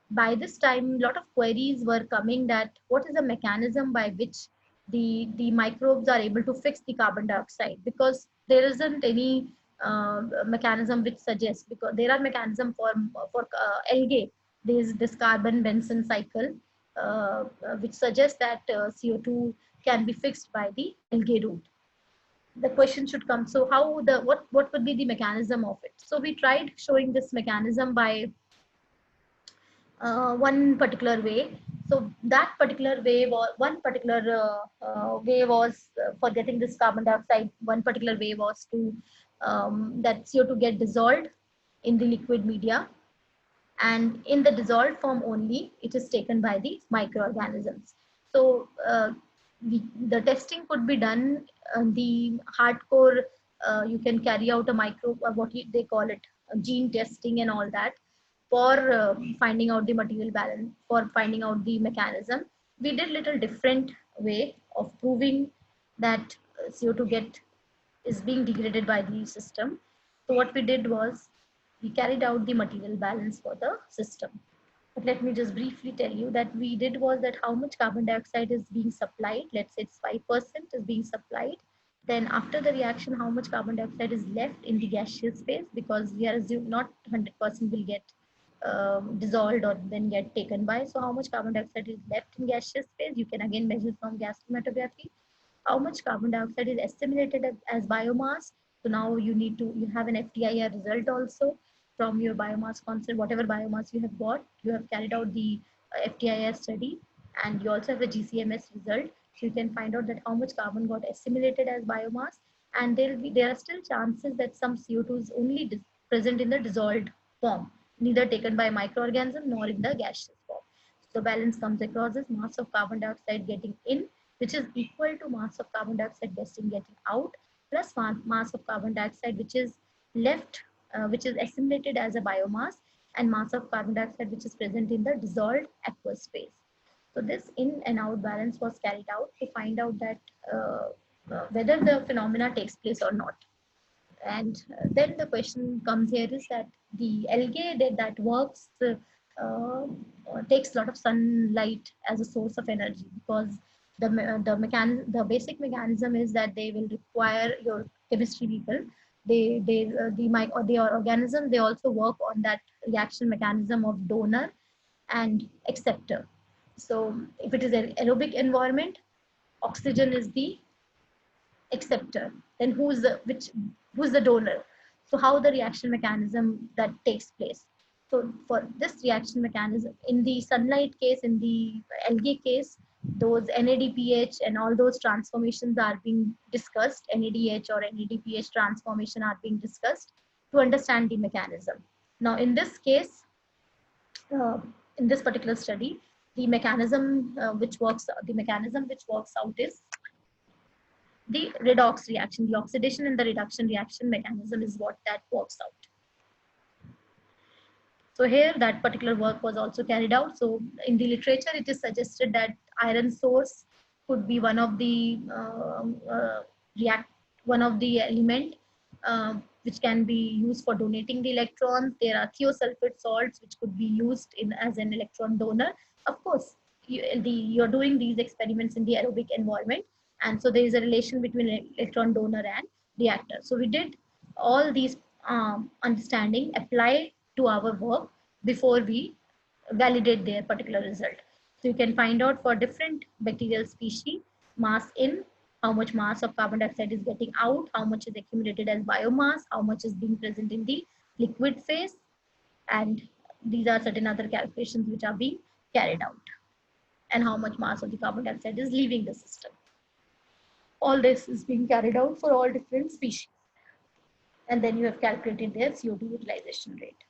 by this time, a lot of queries were coming that what is the mechanism by which the microbes are able to fix the carbon dioxide, because there isn't any mechanism which suggests, because there are mechanism for algae. There's this carbon Benson cycle, which suggests that CO2 can be fixed by the algae route. The question should come, so how what would be the mechanism of it? So we tried showing this mechanism by one particular way. So that particular way was for getting this carbon dioxide. One particular way was to that CO2 get dissolved in the liquid media, and in the dissolved form only it is taken by the microorganisms. So the testing could be done the hardcore. You can carry out a they call it gene testing and all that, for finding out the material balance, for finding out the mechanism. We did little different way of proving that CO2 is being degraded by the system. So what we did was we carried out the material balance for the system. But let me just briefly tell you that we did was that how much carbon dioxide is being supplied. Let's say it's 5% is being supplied. Then after the reaction, how much carbon dioxide is left in the gaseous phase, because we are assuming not 100% will get dissolved or then get taken by. So how much carbon dioxide is left in gaseous phase, you can again measure from gas chromatography. How much carbon dioxide is assimilated as biomass. So now you have an FTIR result also from your biomass concept, whatever biomass you have got. You have carried out the FTIR study, and you also have a GCMS result. So you can find out that how much carbon got assimilated as biomass, and there are still chances that some CO2 is only present in the dissolved form, neither taken by microorganism nor in the gaseous form. So balance comes across as mass of carbon dioxide getting in, which is equal to mass of carbon dioxide getting out, plus mass of carbon dioxide which is left, which is assimilated as a biomass, and mass of carbon dioxide which is present in the dissolved aqueous phase. So this in and out balance was carried out to find out that whether the phenomena takes place or not. And then the question comes here is that the algae that works takes a lot of sunlight as a source of energy, because the basic mechanism is that they will require your chemistry people. The organisms, they also work on that reaction mechanism of donor and acceptor. So if it is an aerobic environment, oxygen is the acceptor. Then who's the donor? So how the reaction mechanism that takes place? So for this reaction mechanism, in the sunlight case, in the algae case, those NADPH and all those transformations are being discussed. NADH or NADPH transformation are being discussed to understand the mechanism. Now in this case, in this particular study, the mechanism which works out is the redox reaction, the oxidation and the reduction reaction mechanism is what that works out. So here that particular work was also carried out. So in the literature, it is suggested that iron source could be one of the one of the element which can be used for donating the electrons. There are thiosulfate salts which could be used in as an electron donor. Of course, you're doing these experiments in the aerobic environment, and so there is a relation between electron donor and reactor. So we did all these understanding apply to our work before we validate their particular result. So you can find out for different bacterial species, mass in, how much mass of carbon dioxide is getting out, how much is accumulated as biomass, how much is being present in the liquid phase, and these are certain other calculations which are being carried out, and how much mass of the carbon dioxide is leaving the system. All this is being carried out for all different species. And then you have calculated their CO2 utilization rate.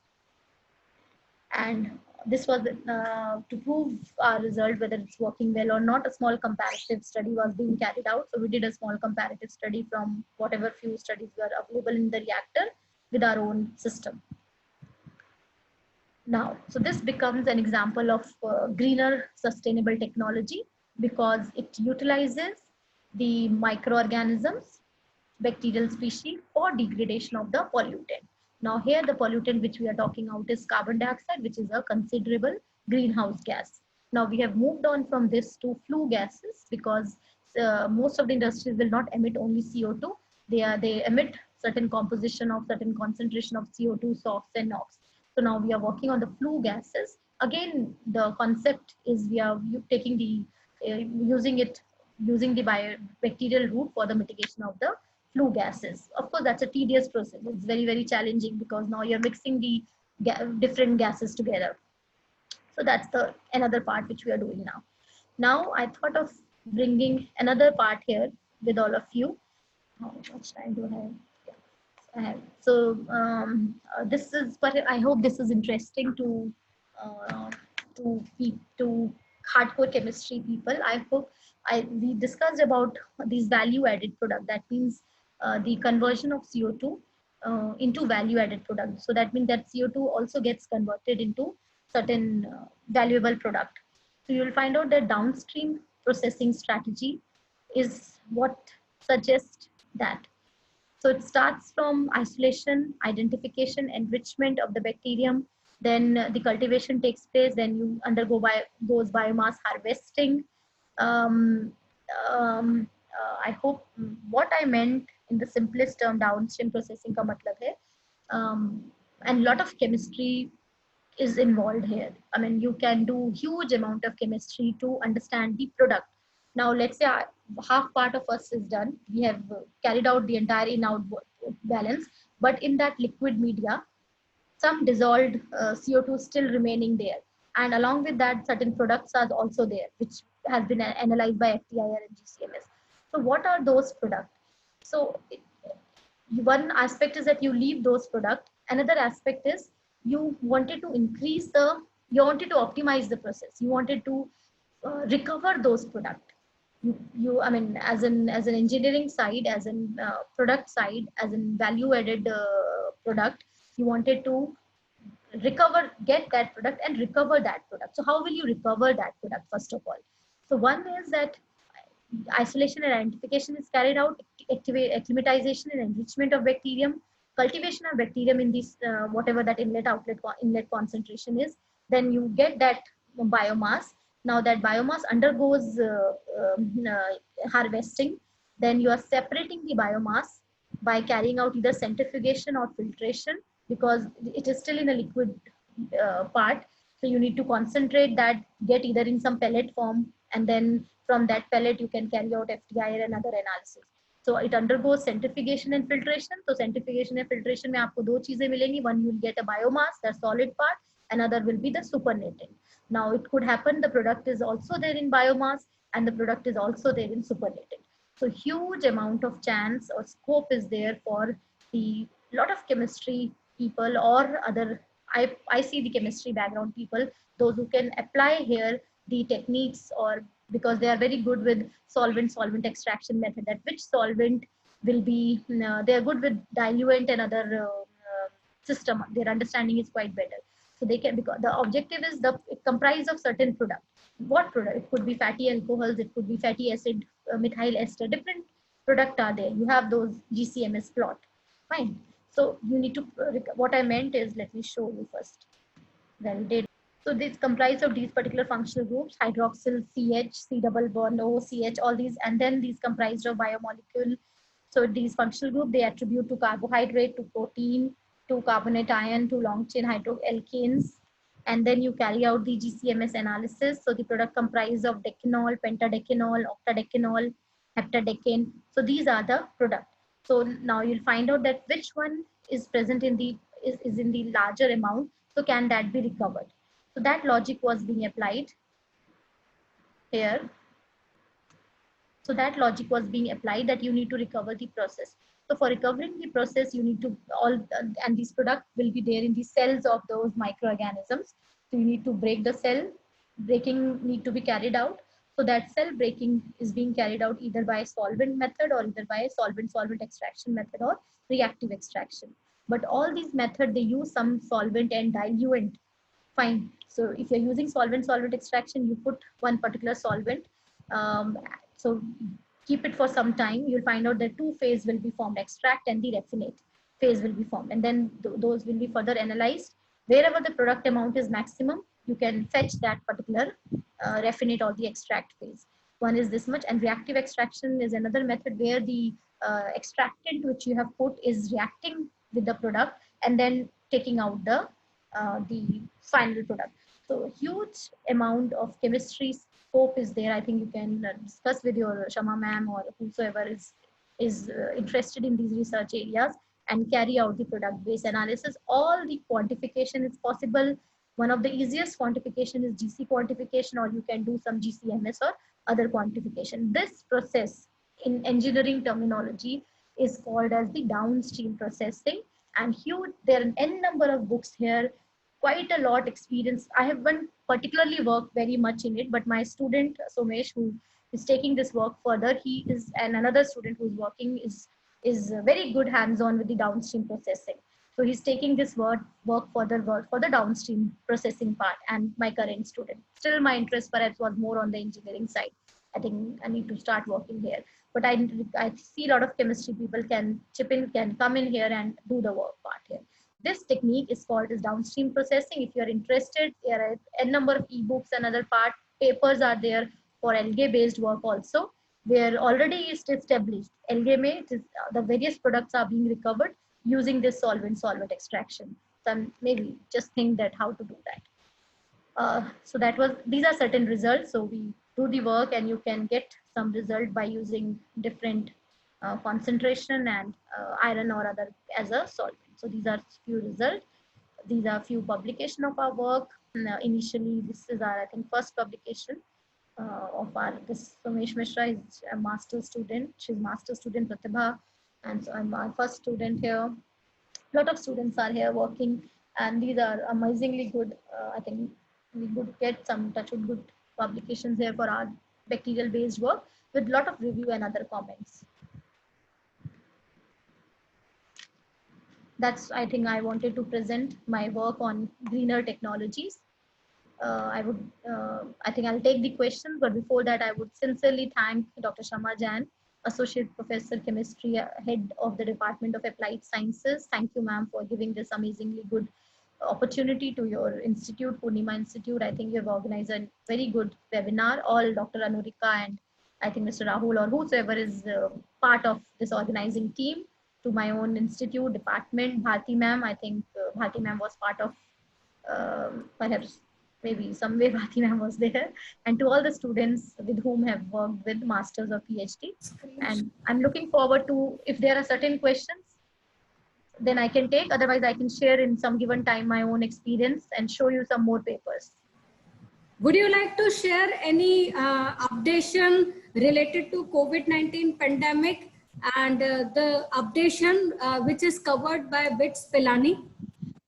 And this was to prove our result, whether it's working well or not. A small comparative study was being carried out. So we did a small comparative study from whatever few studies were available in the reactor with our own system. Now, so this becomes an example of greener sustainable technology because it utilizes the microorganisms, bacterial species for degradation of the pollutant. Now here the pollutant which we are talking about is carbon dioxide, which is a considerable greenhouse gas. Now we have moved on from this to flue gases because most of the industries will not emit only CO2. They emit certain composition of certain concentration of CO2, SOx and NOx. So now we are working on the flue gases. Again, the concept is we are taking the using the bacterial route for the mitigation of the flue gases. Of course, that's a tedious process. It's very, very challenging because now you're mixing the different gases together. So that's the another part which we are doing now. Now I thought of bringing another part here with all of you. How much time do I have? So this is, but I hope this is interesting to hardcore chemistry people. I hope we discussed about these value added product. That means the conversion of CO2 into value added product. So that means that CO2 also gets converted into certain valuable product. So you'll find out that downstream processing strategy is what suggests that. So it starts from isolation, identification, enrichment of the bacterium. Then the cultivation takes place. Then you undergo biomass harvesting. Um, I hope what I meant in the simplest term, downstream processing का मतलब है. And a lot of chemistry is involved here. I mean, you can do huge amount of chemistry to understand the product. Now, let's say half part of us is done. We have carried out the entire in-out balance, but in that liquid media, some dissolved CO2 still remaining there. And along with that, certain products are also there, which has been analyzed by FTIR and GCMS. So what are those products? So one aspect is that you leave those products. Another aspect is you wanted to you wanted to optimize the process. You wanted to recover those products. I mean, as an engineering side, as an product side, as an value added product, you wanted to get that product and recover that product. So how will you recover that product, first of all? So one is that isolation and identification is carried out, acclimatization and enrichment of bacterium, cultivation of bacterium in this whatever that inlet concentration is. Then you get that biomass. Now that biomass undergoes harvesting. Then you are separating the biomass by carrying out either centrifugation or filtration because it is still in a liquid part. So you need to concentrate that, get either in some pellet form, and then from that pellet you can carry out FTIR and other analysis. So it undergoes centrifugation and filtration. So centrifugation and filtration में आपको दो चीजें मिलेंगी. One, you will get a biomass, the solid part. Another will be the supernatant. Now it could happen the product is also there in biomass and the product is also there in supernatant. So huge amount of chance or scope is there for the lot of chemistry people or other. I see the chemistry background people, those who can apply here the techniques or because they are very good with solvent extraction method, that which solvent will be, they are good with diluent and other system. Their understanding is quite better. So they can, because the objective is it comprise of certain product. What product? It could be fatty alcohols, it could be fatty acid, methyl ester, different product are there. You have those GCMS plot. Fine. So you need to, what I meant is, let me show you first. Validate. So this comprise of these particular functional groups: hydroxyl, CH, C double bond O, CH, all these, and then these comprised of biomolecule. So these functional group, they attribute to carbohydrate, to protein, to carbonate ion, to long chain hydroalkanes, and then you carry out the GCMS analysis. So the product comprise of decanol, pentadecanol, octadecanol, heptadecane. So these are the product. So now you'll find out that which one is present in the is in the larger amount. So can that be recovered? So that logic was being applied here. So that logic was being applied, that you need to recover the process. So for recovering the process, you need to and this product will be there in the cells of those microorganisms. So you need to break the cell. Breaking need to be carried out. So that cell breaking is being carried out either by solvent method or either by solvent extraction method or reactive extraction. But all these methods, they use some solvent and diluent. Fine. So if you're using solvent extraction, you put one particular solvent. So keep it for some time. You'll find out that two phase will be formed, extract and the raffinate phase will be formed. And then those will be further analyzed. Wherever the product amount is maximum, you can fetch that particular raffinate or the extract phase. One is this much, and reactive extraction is another method where the extractant which you have put is reacting with the product and then taking out the final product. So huge amount of chemistry scope is there. I think you can discuss with your Shama ma'am or whosoever is interested in these research areas and carry out the product based analysis. All the quantification is possible. One of the easiest quantification is GC quantification, or you can do some GCMS or other quantification. This process in engineering terminology is called as the downstream processing, and huge, there are n number of books here, quite a lot experience. I haven't particularly worked very much in it, but my student Somesh, who is taking this work further, he is, and another student who's working is very good hands-on with the downstream processing. So he's taking this work further for the downstream processing part. And my current student, still my interest perhaps was more on the engineering side. I think I need to start working here. But I see a lot of chemistry people can chip in, can come in here and do the work part here. This technique is called as downstream processing. If you're interested, there are a number of ebooks and other papers are there for algae based work also, where already is established. Algae may, the various products are being recovered using this solvent extraction. So maybe just think that how to do that. So that was, these are certain results. So we do the work and you can get some result by using different concentration and iron or other as a solvent. So these are few results. These are few publication of our work. Initially, this is our, I think, first publication of our, this Somesh Mishra is a master student. She's master student Pratibha. And so I'm our first student here. A lot of students are here working, and these are amazingly good. I think we could get some touch with good publications here for our bacterial based work with a lot of review and other comments. That's, I think I wanted to present my work on greener technologies. I think I'll take the questions, but before that, I would sincerely thank Dr. Shama Jain, Associate Professor Chemistry, Head of the Department of Applied Sciences. Thank you, ma'am, for giving this amazingly good opportunity to your institute, Purnima Institute. I think you have organized a very good webinar. All Dr. Anurika and I think Mr. Rahul or whosoever is part of this organizing team, to my own institute, department, Bharti ma'am. I think Bharti ma'am was part of, perhaps maybe some way Bharti ma'am was there, and to all the students with whom have worked with masters or PhD. And I'm looking forward to, if there are certain questions, then I can take, otherwise I can share in some given time my own experience and show you some more papers. Would you like to share any updation related to COVID-19 pandemic and the updation which is covered by BITS Pilani?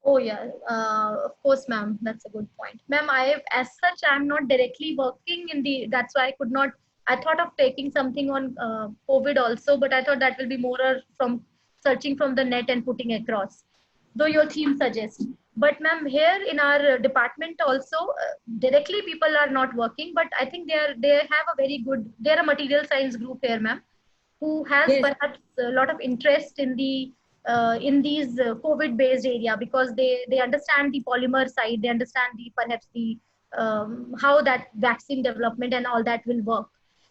Oh yeah, of course, ma'am. That's a good point, ma'am. As such, I'm not directly working in the. That's why I could not. I thought of taking something on COVID also, but I thought that will be more from searching from the net and putting across. Though your theme suggests, but ma'am, here in our department also, directly people are not working, but I think they have a very good. They're a material science group here, ma'am, who has Yes. perhaps a lot of interest in these COVID based area, because they understand the polymer side, they understand the perhaps the how that vaccine development and all that will work.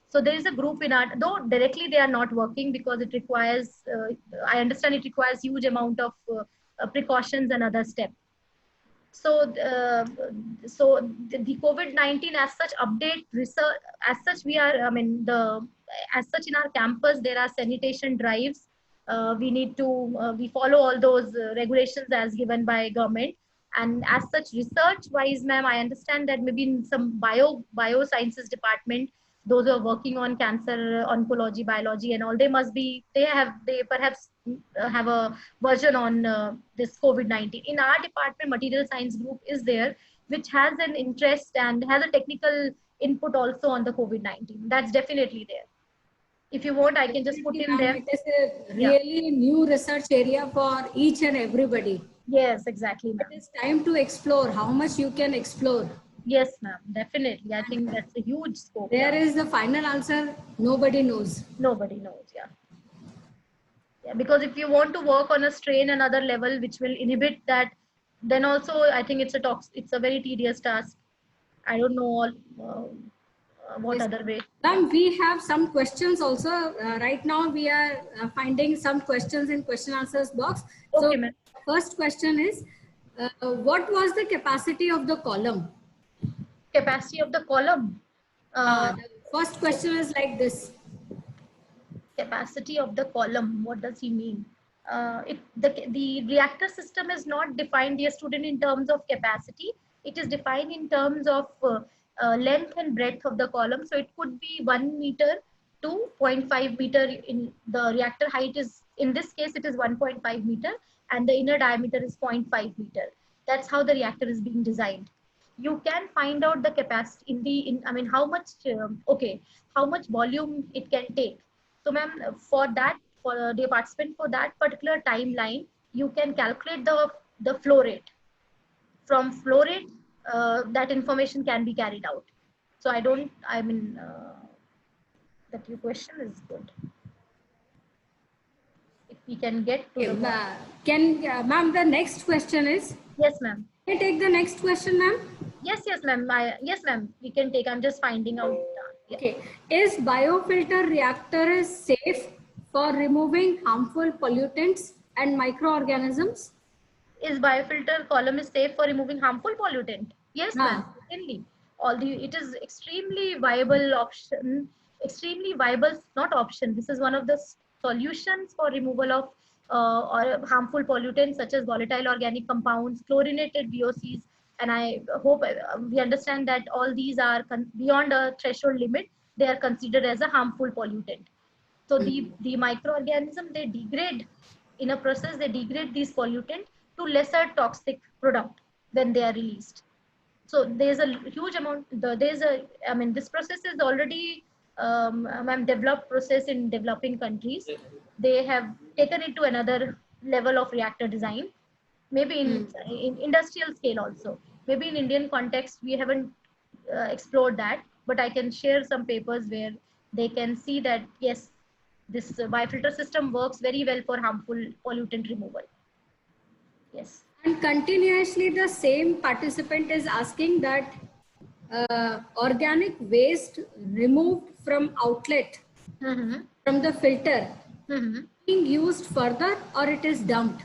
So there is a group in our, though directly they are not working because it requires I understand it requires huge amount of precautions and other steps. So the COVID-19 as such update research, as such we are, I mean, the as such in our campus there are sanitation drives. We need to we follow all those regulations as given by government. And as such research wise, ma'am, I understand that maybe in some biosciences department, those who are working on cancer oncology biology and all, they must be, they perhaps have a version on this COVID-19. In our department, material science group is there, which has an interest and has a technical input also on the COVID-19. That's definitely there. If you want, I can just put Definitely, in ma'am. them. It is a Yeah. really new research area for each and everybody. Yes, exactly, It ma'am. is time to explore how much you can explore. Yes, ma'am. Definitely. I think that's a huge scope. There Yeah. is the final answer, nobody knows. Nobody knows. Yeah. Yeah. Because if you want to work on a strain another level, which will inhibit that, then also I think it's a very tedious task. I don't know what Yes. other way. Yeah. Ma'am, we have some questions also. Right now, we are finding some questions in question answers box. So, Okay, ma'am. first question is, what was the capacity of the column? Capacity of the column. The first question is like this. Capacity of the column, what does he mean? The reactor system is not defined, dear student, in terms of capacity. It is defined in terms of length and breadth of the column. So it could be 1 meter to 0.5 meter. In the reactor height is, in this case it is 1.5 meter, and the inner diameter is 0.5 meter. That's how the reactor is being designed. You can find out the capacity I mean, how much okay, how much volume it can take. So, ma'am, for that, for the participant, for that particular timeline, you can calculate the flow rate. From flow rate, that information can be carried out. So I mean, that your question is good. If we can get to Okay, the point. ma'am, the next question is, Yes, ma'am. can I take the next question, ma'am? Yes, ma'am. Yes, ma'am. We can take. I'm just finding out. Yeah. Okay. Is biofilter reactor is safe for removing harmful pollutants and microorganisms? Is biofilter column is safe for removing harmful pollutant? Yes, ma'am, Ah, certainly. It is extremely viable option, extremely viable, not option. This is one of the solutions for removal of or harmful pollutants such as volatile organic compounds, chlorinated VOCs, and I hope we understand that all these are beyond a threshold limit. They are considered as a harmful pollutant. So the microorganism, they degrade in a process, they degrade these pollutants to lesser toxic product when they are released. So there's a huge amount, I mean, this process is already developed process in developing countries. They have taken it to another level of reactor design, maybe in industrial scale also. Maybe in Indian context, we haven't explored that, but I can share some papers where they can see that, yes, this biofilter system works very well for harmful pollutant removal. Yes. and continuously the same participant is asking that organic waste removed from outlet Mm-hmm. from the filter Mm-hmm. being used further or it is dumped.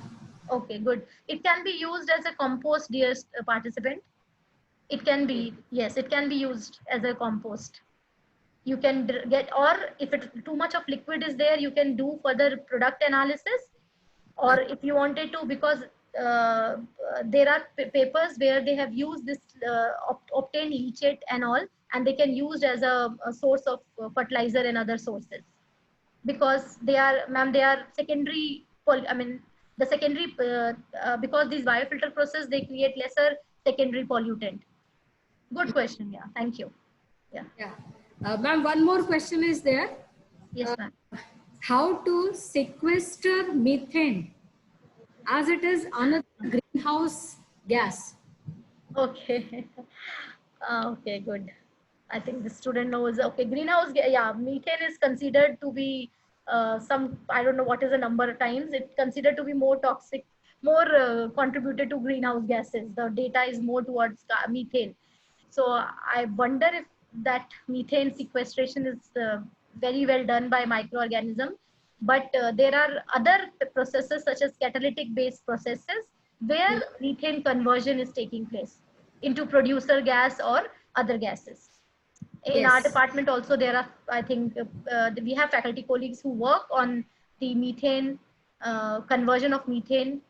Okay, good. It can be used as a compost, dear participant. It can be, yes, it can be used as a compost. You can get, or if too much of liquid is there, you can do further product analysis. Or if you wanted to, because there are papers where they have used this obtained leachate and all, and they can use as a source of fertilizer and other sources, because they are, ma'am, they are secondary I mean, The secondary, because these biofilter process, they create lesser secondary pollutant. Good question. Yeah. Thank you. Yeah. Yeah. Ma'am, one more question is there. Yes, ma'am. How to sequester methane as it is another greenhouse gas? Okay. Okay, good. I think the student knows. Okay, greenhouse, yeah, methane is considered to be some, I don't know what is the number of times, it's considered to be more toxic, more contributed to greenhouse gases. The data is more towards methane. So I wonder if that methane sequestration is very well done by microorganism. But there are other processes such as catalytic based processes where methane conversion is taking place into producer gas or other gases. In our Yes. department also, there are, I think, we have faculty colleagues who work on the methane, conversion of methane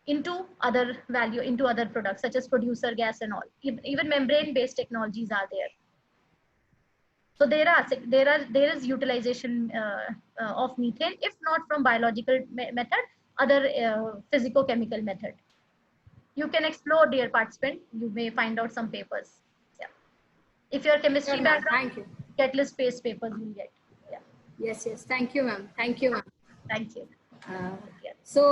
into other value, into other products such as producer gas and all. Even membrane based technologies are there. So there is utilization of methane, if not from biological method, other physico-chemical method. You can explore, dear participant. You may find out some papers. Yeah. If you're chemistry Sure, ma'am. background, Thank you. catalyst based papers you'll get. Yeah. Yes, yes. Thank you, ma'am. Thank you, ma'am. Thank you. So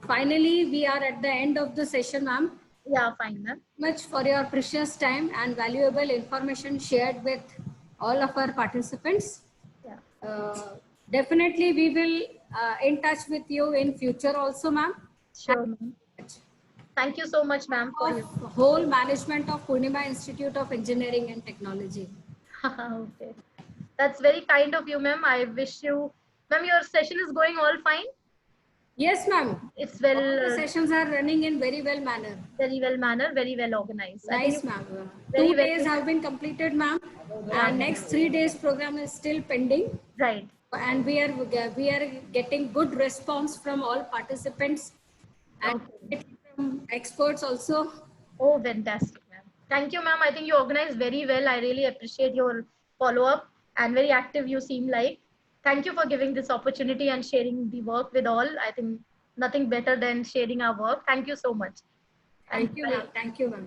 finally, we are at the end of the session, ma'am. Yeah, fine, ma'am. Much for your precious time and valuable information shared with all of our participants. Yeah. Definitely, we will in touch with you in future also, ma'am. Sure, ma'am. Thank you so much, ma'am, for Of you. whole management of Purnima Institute of Engineering and Technology. Okay. That's very kind of you, ma'am. I wish you, ma'am, your session is going all fine. Yes, ma'am. It's All the well, sessions are running in very well manner. very well mannered, very well organized. I Nice, think ma'am. very 2 well. days have been completed, ma'am. And next 3 days program is still pending. Right. And we are getting good response from all participants and Okay. from experts also. Oh, fantastic, ma'am. Thank you, ma'am. I think you organized very well. I really appreciate your follow-up and very active you seem like. Thank you for giving this opportunity and sharing the work with all. I think nothing better than sharing our work. Thank you so much. Thank you, ma'am. Thank you, ma'am.